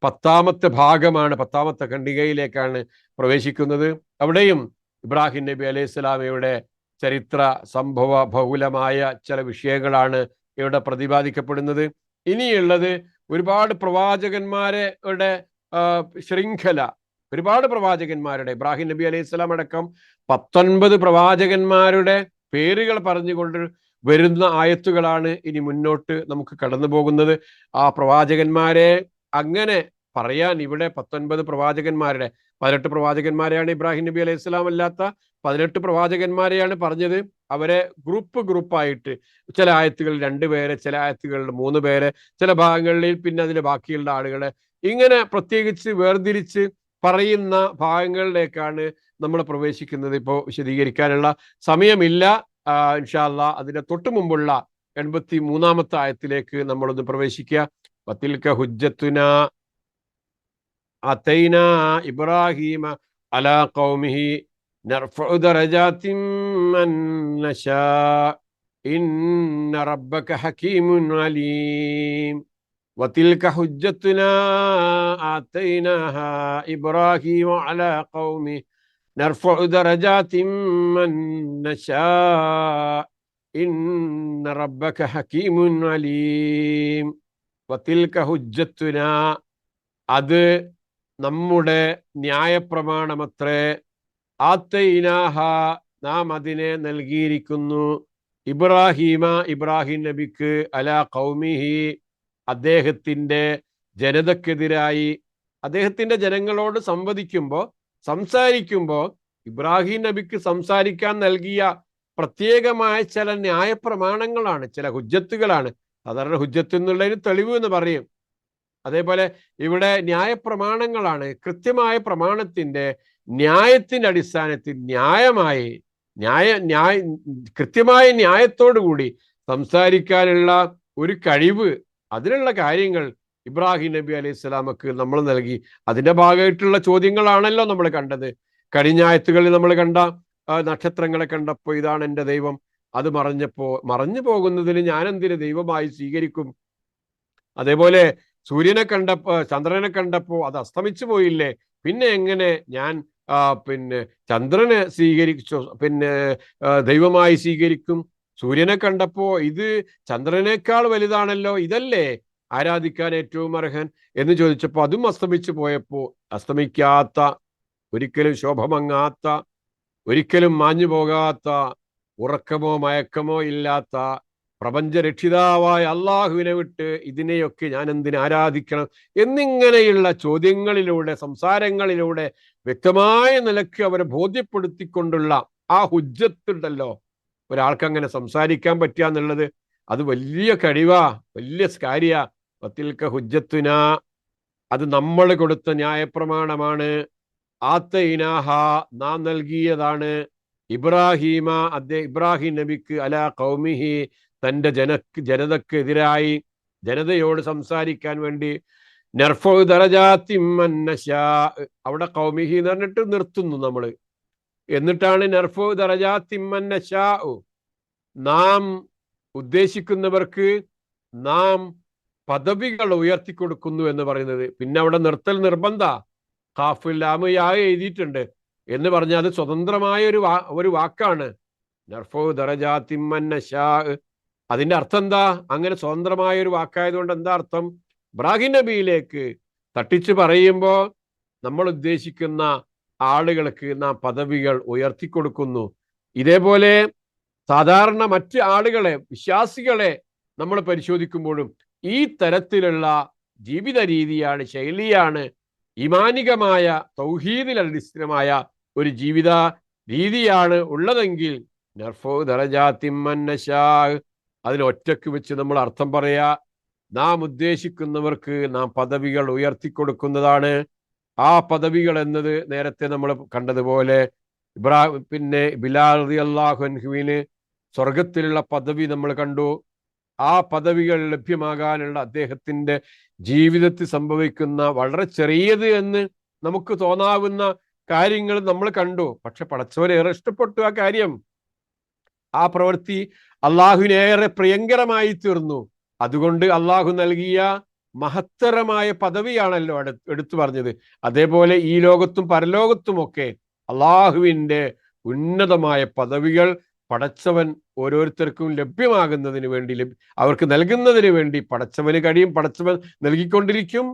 10ാമത്തെ ഭാഗമാണ്, 10ാമത്തെ ഖണ്ഡികയിലേക്കാണ് പ്രവേശിക്കുന്നത്. അവിടെയും ഇബ്രാഹിം നബി അലൈഹി സ്വലാമയുടെ ചരിത്ര സംഭവ ബഹുലമായ ചില വിഷയങ്ങളാണ് ഇവിടെ പ്രതിപാദിക്കപ്പെടുന്നത്. ഇനിയുള്ളത് ഒരുപാട് പ്രവാചകന്മാരുടെ ശൃംഖല, ഒരുപാട് പ്രവാചകന്മാരുടെ, ഇബ്രാഹിം നബി അലൈഹി സ്വലാം അടക്കം 19 പ്രവാചകന്മാരുടെ പേരുകൾ പറഞ്ഞുകൊണ്ട് വരുന്ന ആയത്തുകളാണ് ഇനി മുന്നോട്ട് നമുക്ക് കടന്നു പോകുന്നത്. ആ പ്രവാചകന്മാരെ അങ്ങനെ പറയാൻ ഇവിടെ 19 പ്രവാചകന്മാരുടെ, 18 പ്രവാചകന്മാരെയാണ് ഇബ്രാഹിം നബി അലൈഹി സ്വലാം അല്ലാത്ത 18 പ്രവാചകന്മാരെയാണ് പറഞ്ഞത്. അവരെ ഗ്രൂപ്പായിട്ട് ചില ആയത്തുകളിൽ 2 പേരെ, ചില ആയത്തുകളിൽ 3 പേരെ, ചില ഭാഗങ്ങളിൽ പിന്നെ അതിന് ബാക്കിയുള്ള ആളുകളെ, ഇങ്ങനെ പ്രത്യേകിച്ച് വേർതിരിച്ച് പറയുന്ന ഭാഗങ്ങളിലേക്കാണ് നമ്മൾ പ്രവേശിക്കുന്നത്. ഇപ്പോൾ വിശദീകരിക്കാനുള്ള സമയമില്ല. ഇൻഷാ അല്ലാഹ് അതിന്റെ തൊട്ടു മുമ്പുള്ള 83ാമത്തെ ആയത്തിലേക്ക് നമ്മളൊന്ന് പ്രവേശിക്കുക. വതിൽക ഹുജ്ജത്തുനാ അതൈനാ ഇബ്രാഹീമ അലാ ഖൗമിഹി നർഫഉ ദറജാതിൻ മൻ നശാ ഇന്ന റബ്ബക ഹകീമുൻ അലീം. വതിൽക ഹുജ്ജത്തുനാ അതൈനാഹാ ഇബ്രാഹീമ അലാ ഖൗമിഹി നർഫഉ ദറജാതിൻ മൻ നശാ ഇന്ന റബ്ബക ഹകീമുൻ അലീം. വതിൽക ഹുജ്ജത്തുനാ, അത് നമ്മുടെ ന്യായപ്രമാണമത്രേ, ആത്തൈനാഹ, നാം അതിനെ നൽകിയിരിക്കുന്നു, ഇബ്രാഹീമ, ഇബ്രാഹിം നബിക്ക്, അലാ ഖൗമിഹി, അദ്ദേഹത്തിൻ്റെ ജനതക്കെതിരായി. അദ്ദേഹത്തിൻ്റെ ജനങ്ങളോട് സംസാരിക്കുമ്പോൾ ഇബ്രാഹിം നബിക്ക് സംസാരിക്കാൻ നൽകിയ പ്രത്യേകമായ ചില ന്യായപ്രമാണങ്ങളാണ്, ചില ഹുജ്ജത്തുകളാണ്. സാധാരണ ഹുജ്ജത്ത് എന്നുള്ളതിന് തെളിവ് എന്ന് പറയും. അതേപോലെ ഇവിടെ ന്യായപ്രമാണങ്ങളാണ്. കൃത്യമായ പ്രമാണത്തിന്റെ ന്യായത്തിന്റെ അടിസ്ഥാനത്തിൽ കൃത്യമായ ന്യായത്തോടുകൂടി സംസാരിക്കാനുള്ള ഒരു കഴിവ്, അതിനുള്ള കാര്യങ്ങൾ ഇബ്രാഹിം നബി അലൈഹി സ്വലാമക്ക് നമ്മൾ നൽകി. അതിന്റെ ഭാഗമായിട്ടുള്ള ചോദ്യങ്ങളാണല്ലോ നമ്മൾ കണ്ടത്. കഴിഞ്ഞ ആയത്തുകളിൽ നമ്മൾ കണ്ട നക്ഷത്രങ്ങളെ കണ്ടപ്പോൾ ഇതാണ് എൻ്റെ ദൈവം, അത് മറഞ്ഞു പോകുന്നതിന് ഞാൻ എന്തിന് ദൈവമായി സ്വീകരിക്കും? അതേപോലെ സൂര്യനെ ചന്ദ്രനെ കണ്ടപ്പോൾ അത് അസ്തമിച്ചു പോയില്ലേ, പിന്നെ എങ്ങനെ ഞാൻ ചന്ദ്രനെ ദൈവമായി സ്വീകരിക്കും? സൂര്യനെ കണ്ടപ്പോ ഇത് ചന്ദ്രനേക്കാൾ വലുതാണല്ലോ, ഇതല്ലേ ആരാധിക്കാൻ ഏറ്റവും അർഹൻ എന്ന് ചോദിച്ചപ്പോൾ അതും അസ്തമിച്ചു പോയപ്പോൾ അസ്തമിക്കാത്ത, ഒരിക്കലും ശോഭമങ്ങാത്ത, ഒരിക്കലും മാഞ്ഞു പോകാത്ത, ഉറക്കമോ മയക്കമോ ഇല്ലാത്ത പ്രപഞ്ചരക്ഷിതാവായ അള്ളാഹുവിനെ വിട്ട് ഇതിനെയൊക്കെ ഞാൻ എന്തിന് ആരാധിക്കണം എന്നിങ്ങനെയുള്ള ചോദ്യങ്ങളിലൂടെ, സംസാരങ്ങളിലൂടെ വ്യക്തമായ നിലയ്ക്ക് അവരെ ബോധ്യപ്പെടുത്തിക്കൊണ്ടുള്ള ആ ഹുജ്ജത്തുണ്ടല്ലോ, ഒരാൾക്ക് അങ്ങനെ സംസാരിക്കാൻ പറ്റുക എന്നുള്ളത് അത് വലിയ കഴിവാ, വലിയ കാര്യ. വത്തിൽക്ക ഹുജ്ജത്തുന, അത് നമ്മൾ കൊടുത്ത ന്യായപ്രമാണമാണ്. ആത്തൈനാഹ, നാം നൽകിയതാണ്. ഇബ്രാഹീമ, ഇബ്രാഹിം നബിക്ക്, അലാ ഖൗമിഹി, തൻ്റെ ജനതക്ക് എതിരായി, ജനതയോട് സംസാരിക്കാൻ വേണ്ടി. നർഫഉ ദറജാത്തിൻ മൻ നശാ, അവിടെ ഖൗമിഹി എന്ന് പറഞ്ഞിട്ട് നിർത്തുന്നു നമ്മൾ. എന്നിട്ടാണ് നർഫഉ ദറജാത്തിൻ മൻ നശാ, നാം ഉദ്ദേശിക്കുന്നവർക്ക് നാം പദവികൾ ഉയർത്തിക്കൊടുക്കുന്നു എന്ന് പറയുന്നത്. പിന്നെ അവിടെ നിർത്തൽ നിർബന്ധ, ഖാഫുല്ലാമയാ എഴുതിയിട്ടുണ്ട് എന്ന് പറഞ്ഞാൽ അത് സ്വതന്ത്രമായ ഒരു വാക്കാണ്. നർഫഉ ദറജാത്തിൻ മൻ നശാ, അതിന്റെ അർത്ഥം എന്താ? അങ്ങനെ സ്വതന്ത്രമായ ഒരു വാക്കായതുകൊണ്ട് എന്താ അർത്ഥം? ഇബ്രാഹിം നബിയിലേക്ക് തട്ടിച്ച് പറയുമ്പോൾ നമ്മൾ ഉദ്ദേശിക്കുന്ന ആളുകൾക്ക് നാം പദവികൾ ഉയർത്തിക്കൊടുക്കുന്നു. ഇതേപോലെ സാധാരണ മറ്റ് ആളുകളെ, വിശ്വാസികളെ നമ്മൾ പരിശോധിക്കുമ്പോഴും ഈ തരത്തിലുള്ള ജീവിത രീതിയാണ്, ശൈലിയാണ്, ഈമാനികമായ തൗഹീദിൽ അടിസ്ഥാനമായ ഒരു ജീവിത രീതിയാണ് ഉള്ളതെങ്കിൽ നർഫഉ ദറജാത്തിൻ മൻ നശാ, അതിന് ഒറ്റക്ക് വെച്ച് നമ്മൾ അർത്ഥം പറയാ, നാം ഉദ്ദേശിക്കുന്നവർക്ക് നാം പദവികൾ ഉയർത്തിക്കൊടുക്കുന്നതാണ്. ആ പദവികൾ എന്നത് നേരത്തെ നമ്മൾ കണ്ടതുപോലെ പിന്നെ ബിലാൽ റളിയല്ലാഹു അൻഹുവിന് സ്വർഗത്തിലുള്ള പദവി നമ്മൾ കണ്ടു. ആ പദവികൾ ലഭ്യമാകാനുള്ള അദ്ദേഹത്തിന്റെ ജീവിതത്തിൽ സംഭവിക്കുന്ന വളരെ ചെറിയത് എന്ന് നമുക്ക് തോന്നാവുന്ന കാര്യങ്ങൾ നമ്മൾ കണ്ടു. പക്ഷെ പടച്ചവരേറെ ഇഷ്ടപ്പെട്ടു ആ കാര്യം. ആ പ്രവൃത്തി അള്ളാഹുവിനേറെ പ്രിയങ്കരമായി തീർന്നു. അതുകൊണ്ട് അള്ളാഹു നൽകിയ മഹത്തരമായ പദവിയാണല്ലോ എടുത്തു പറഞ്ഞത്. അതേപോലെ ഈ ലോകത്തും പരലോകത്തുമൊക്കെ അള്ളാഹുവിൻ്റെ ഉന്നതമായ പദവികൾ പടച്ചവൻ ഓരോരുത്തർക്കും ലഭ്യമാകുന്നതിന് വേണ്ടി, അവർക്ക് നൽകുന്നതിന് വേണ്ടി പടച്ചവന് കഴിയും, പടച്ചവൻ നൽകിക്കൊണ്ടിരിക്കും.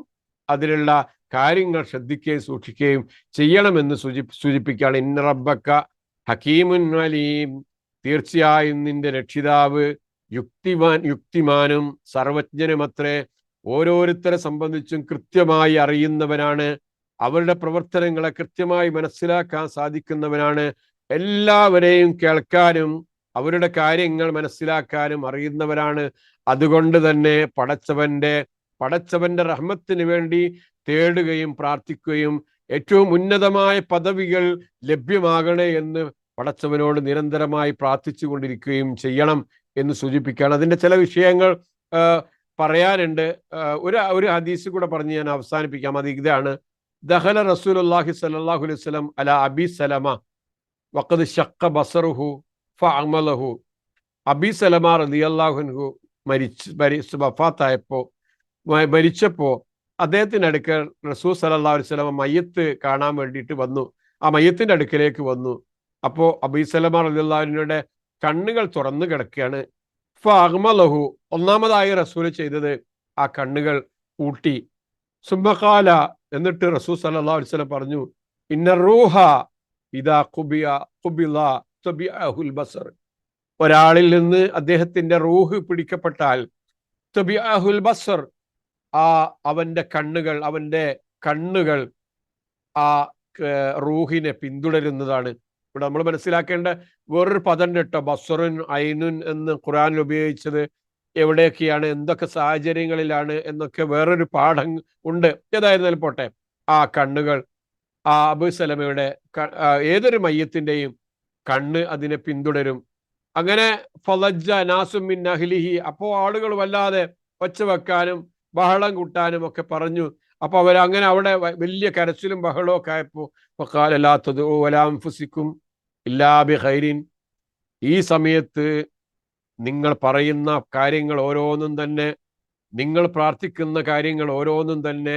അതിലുള്ള കാര്യങ്ങൾ ശ്രദ്ധിക്കുകയും സൂക്ഷിക്കുകയും ചെയ്യണമെന്ന് സൂചിപ്പിക്കുകയാണ്. ഇന്ന റബ്ബക്ക ഹക്കീമുൻ അലീം, തീർച്ചയായും നിന്റെ രക്ഷിതാവ് യുക്തിമാനും സർവജ്ഞനുമത്രേ. ഓരോരുത്തരെ സംബന്ധിച്ചും കൃത്യമായി അറിയുന്നവനാണ്, അവരുടെ പ്രവർത്തനങ്ങളെ കൃത്യമായി മനസ്സിലാക്കാൻ സാധിക്കുന്നവനാണ്, എല്ലാവരെയും കേൾക്കാനും അവരുടെ കാര്യങ്ങൾ മനസ്സിലാക്കാനും അറിയുന്നവരാണ്. അതുകൊണ്ട് തന്നെ പടച്ചവന്റെ റഹ്മത്തിന് വേണ്ടി തേടുകയും പ്രാർത്ഥിക്കുകയും ഏറ്റവും ഉന്നതമായ പദവികൾ ലഭ്യമാകണേ എന്ന് പടച്ചവനോട് നിരന്തരമായി പ്രാർത്ഥിച്ചു കൊണ്ടിരിക്കുകയും ചെയ്യണം എന്ന് സൂചിപ്പിക്കുകയാണ്. അതിന്റെ ചില വിഷയങ്ങൾ പറയാനുണ്ട്. ഒരു ഹദീസ് കൂടെ പറഞ്ഞ് ഞാൻ അവസാനിപ്പിക്കാം. അത് ഇതാണ്: ദഖല റസൂലുള്ളാഹി സ്വല്ലല്ലാഹു അലൈഹി വസല്ലം അലാ അബി സലമ വഖദ് ശഖ ബസറുഹു ഫഅമലഹു. അബി സലമ റളിയല്ലാഹു അൻഹു മരിച്ചപ്പോൾ അദ്ദേഹത്തിന്റെ അടുക്കൽ റസൂൽ സല്ലല്ലാഹു അലൈഹി വസല്ലം മയ്യത്ത് കാണാൻ വേണ്ടിയിട്ട് വന്നു. ആ മയ്യത്തിന്റെ അടുക്കലേക്ക് വന്നു. അപ്പോൾ അബി സലമ റളിയല്ലാഹു അൻഹുവിന്റെ കണ്ണുകൾ തുറന്നു കിടക്കുകയാണ്. ഫഅഗ്മലഹു, ഒന്നാമതായി റസൂൽ ചെയ്തത് ആ കണ്ണുകൾ പൂട്ടി. സുബ്ബഖാല, എന്നിട്ട് റസൂൽ സല്ലല്ലാഹു അലൈഹി വസല്ലം പറഞ്ഞു, ഇന്ന റൂഹ ഇദാ ഖുബില തബിഅഹുൽ ബസർ. ഒരാളിൽ നിന്ന് അദ്ദേഹത്തിന്റെ റൂഹ് പിടിക്കപ്പെട്ടാൽ തബിഅഹുൽ ബസർ, അവന്റെ കണ്ണുകൾ ആ റൂഹിനെ പിന്തുടരുന്നതാണ്. ഇവിടെ നമ്മൾ മനസ്സിലാക്കേണ്ട വേറൊരു പദം കേട്ടോ, ബസറുൻ ഐനുൻ എന്ന് ഖുർആനിൽ ഉപയോഗിച്ചത് എവിടെയൊക്കെയാണ്, എന്തൊക്കെ സാഹചര്യങ്ങളിലാണ് എന്നൊക്കെ വേറൊരു പാഠം ഉണ്ട്. ഏതായിരുന്നാലും പോട്ടെ, ആ കണ്ണുകൾ, ആ അബൂ സലമയുടെ ഏതൊരു മയ്യത്തിന്റെയും കണ്ണ് അതിനെ പിന്തുടരും. അങ്ങനെ ഫലജ്ജ നാസും മിൻ അഹ്ലിഹി, അപ്പോൾ ആളുകൾ വല്ലാതെ ഒച്ച വെക്കാനും ബഹളം കൂട്ടാനും ഒക്കെ പറഞ്ഞു. അപ്പൊ അവരങ്ങനെ അവിടെ വലിയ കരച്ചിലും ബഹളവും ഒക്കെ ആയപ്പോൾ ഫഖാല ലാ തദ്ഉ വലാ അൻഫുസിക്കും ഇല്ലാ ബിഖൈരിൻ, ഈ സമയത്ത് നിങ്ങൾ പറയുന്ന കാര്യങ്ങൾ ഓരോന്നും തന്നെ, നിങ്ങൾ പ്രാർത്ഥിക്കുന്ന കാര്യങ്ങൾ ഓരോന്നും തന്നെ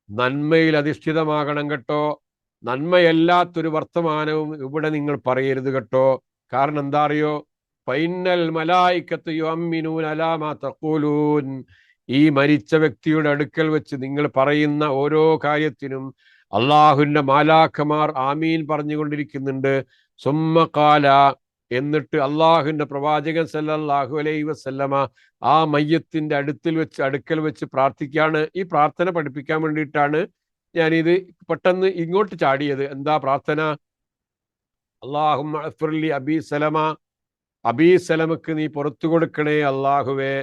നന്മയിൽ അധിഷ്ഠിതമാകണം കേട്ടോ. നന്മയല്ലാത്തൊരു വർത്തമാനവും ഇവിടെ നിങ്ങൾ പറയരുത് കേട്ടോ. കാരണം എന്താ അറിയോ? ഫൈനൽ മലായികത്തു യുഅമ്മിനൂന അലാ മാ തഖൂലൂൻ, ഈ മരിച്ച വ്യക്തിയുടെ അടുക്കൽ വെച്ച് നിങ്ങൾ പറയുന്ന ഓരോ കാര്യത്തിനും അള്ളാഹുവിന്റെ മാലാഖമാർ ആമീൻ പറഞ്ഞുകൊണ്ടിരിക്കുന്നുണ്ട്. സുമ്മ ഖാല, എന്നിട്ട് അള്ളാഹുവിന്റെ പ്രവാചകൻ സല്ലല്ലാഹു അലൈഹി വസല്ലമ ആ മയ്യത്തിന്റെ അടുക്കൽ വെച്ച് പ്രാർത്ഥിക്കുകയാണ്. ഈ പ്രാർത്ഥന പഠിപ്പിക്കാൻ വേണ്ടിയിട്ടാണ് ഞാനിത് പെട്ടെന്ന് ഇങ്ങോട്ട് ചാടിയത്. എന്താ പ്രാർത്ഥന? അല്ലാഹുമ്മ അഗ്ഫിർലി അബീ സലമ, അബീ സലമക്ക് നീ പുറത്തു കൊടുക്കണേ അള്ളാഹുവേ.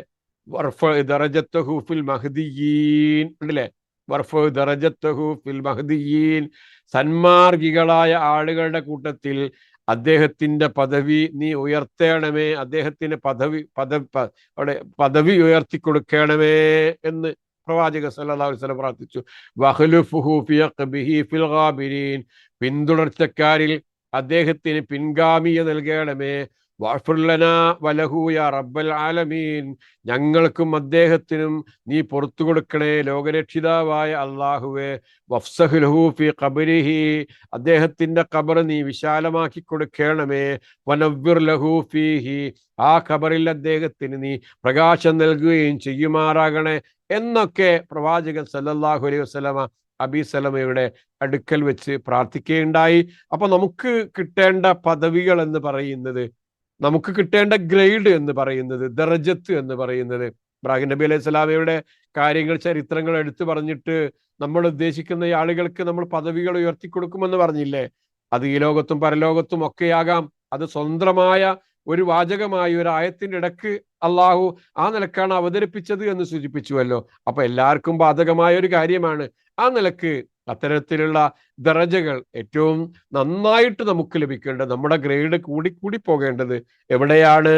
വർഫ ദറജത്തഹു ഫിൽ മഹ്ദിയീൻ ഉണ്ടല്ലേ, വർഫ ദറജത്തഹു ഫിൽ മഹ്ദിയീൻ, സന്മാർഗികളായ ആളുകളുടെ കൂട്ടത്തിൽ അദ്ദേഹത്തിന്റെ പദവി നീ ഉയർത്തേണമേ, അദ്ദേഹത്തിന് അവിടെ പദവി ഉയർത്തി കൊടുക്കണമേ എന്ന് പ്രവാചക സല്ലല്ലാഹു അലൈഹി വസല്ലം പ്രാർത്ഥിച്ചു. വഖ്ലുഫുഹു ഫി ഖബ്ഹി ഫിൽ ഗാബിരീൻ, പിന്തുടർച്ചക്കാരിൽ അദ്ദേഹത്തിന് പിൻഗാമിയെ നൽകണമേ. വഗ്ഫിർ ലനാ വലഹു യാ റബ്ബൽ ആലമീൻ, ഞങ്ങൾക്കും അദ്ദേഹത്തിനും നീ പുറത്തു കൊടുക്കണേ ലോകരക്ഷിതാവായ അള്ളാഹുവേ. വഫ്സഹ് ലഹു ഫി ഖബ്രിഹി, അദ്ദേഹത്തിന്റെ ഖബർ നീ വിശാലമാക്കി കൊടുക്കണമേ. വനവ്വിർ ലഹു ഫീഹി, ആ ഖബറിൽ അദ്ദേഹത്തിന് നീ പ്രകാശം നൽകുകയും ചെയ്യുമാറാകണേ എന്നൊക്കെ പ്രവാചകൻ സല്ലല്ലാഹു അലൈഹി വസല്ലമ അബീ സലമയുടെ അടുക്കൽ വെച്ച് പ്രാർത്ഥിക്കുകയുണ്ടായി. അപ്പൊ നമുക്ക് കിട്ടേണ്ട പദവികൾ എന്ന് പറയുന്നത്, നമുക്ക് കിട്ടേണ്ട ഗ്രേഡ് എന്ന് പറയുന്നത്, ദറജത്ത് എന്ന് പറയുന്നത്, ഇബ്രാഹിം നബി അലൈഹി സ്വലാമയുടെ കാര്യങ്ങൾ, ചരിത്രങ്ങൾ എടുത്തു പറഞ്ഞിട്ട് നമ്മൾ ഉദ്ദേശിക്കുന്ന ആളുകൾക്ക് നമ്മൾ പദവികൾ ഉയർത്തിക്കൊടുക്കുമെന്ന് പറഞ്ഞില്ലേ, അത് ഈ ലോകത്തും പരലോകത്തും ഒക്കെയാകാം. അത് സ്വന്തമായ ഒരു വാചകമായി ഒരു ആയത്തിന്റെ ഇടക്ക് അള്ളാഹു ആ നിലക്കാണ് അവതരിപ്പിച്ചത് എന്ന് സൂചിപ്പിച്ചുവല്ലോ. അപ്പൊ എല്ലാവർക്കും ബാധകമായ ഒരു കാര്യമാണ്. ആ നിലക്ക് അത്തരത്തിലുള്ള ദറജകൾ ഏറ്റവും നന്നായിട്ട് നമുക്ക് ലഭിക്കേണ്ടത്, നമ്മുടെ ഗ്രേഡ് കൂടി പോകേണ്ടത് എവിടെയാണ്?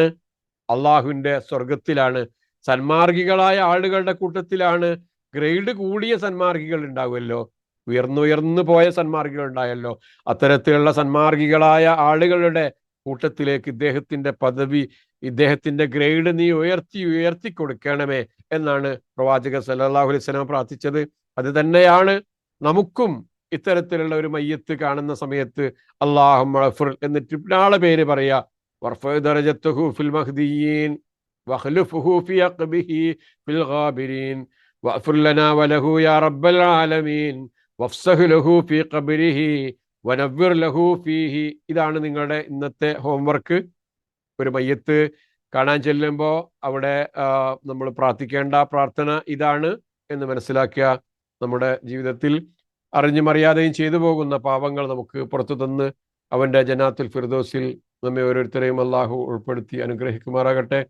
അള്ളാഹുവിന്റെ സ്വർഗത്തിലാണ്, സന്മാർഗികളായ ആളുകളുടെ കൂട്ടത്തിലാണ്. ഗ്രേഡ് കൂടിയ സന്മാർഗികൾ ഉണ്ടാവുമല്ലോ, ഉയർന്നുയർന്നു പോയ സന്മാർഗികൾ ഉണ്ടായല്ലോ. അത്തരത്തിലുള്ള സന്മാർഗികളായ ആളുകളുടെ കൂട്ടത്തിലേക്ക് ഇദ്ദേഹത്തിന്റെ പദവി, ഇദ്ദേഹത്തിന്റെ ഗ്രേഡ് നീ ഉയർത്തി കൊടുക്കണമേ എന്നാണ് പ്രവാചകൻ സല്ലല്ലാഹു അലൈഹി വസല്ലം പ്രാർത്ഥിച്ചത്. അത് തന്നെയാണ് നമുക്കും ഇത്തരത്തിലുള്ള ഒരു മയ്യത്ത് കാണുന്ന സമയത്ത് അല്ലാഹുമ്മ ഗ്ഫിർ എന്നിട്ട് നാളെ പേര് പറയാ, വർഫഅ ദറജത്തഹു ഫിൽ മഹ്ദിയീൻ വഖ്ലുഫുഹു ഫി ഖബ്രിഹി ഫിൽ ഗാബിരീൻ വഗ്ഫിർ ലനാ വലഹു യാ റബ്ബൽ ആലമീൻ വഫ്സഹ് ലഹു ഫി ഖബ്രിഹി വനവ്വിർ ലഹു ഫീഹി. ഇതാണ് നിങ്ങളുടെ ഇന്നത്തെ ഹോംവർക്ക്. ഒരു മയ്യത്ത് കാണാൻ ചെല്ലുമ്പോൾ അവിടെ നമ്മൾ പ്രാർത്ഥിക്കേണ്ട പ്രാർത്ഥന ഇതാണ് എന്ന് മനസ്സിലാക്കുക. നമ്മുടെ ജീവിതത്തിൽ അറിഞ്ഞും അറിയാതെയും ചെയ്തു പോകുന്ന പാപങ്ങൾ നമുക്ക് പുറത്തു തന്ന് അവന്റെ ജന്നാത്തുൽ ഫിർദൗസിൽ നമ്മെ ഓരോരുത്തരെയും അള്ളാഹു ഉൾപ്പെടുത്തി അനുഗ്രഹിക്കുമാറാകട്ടെ.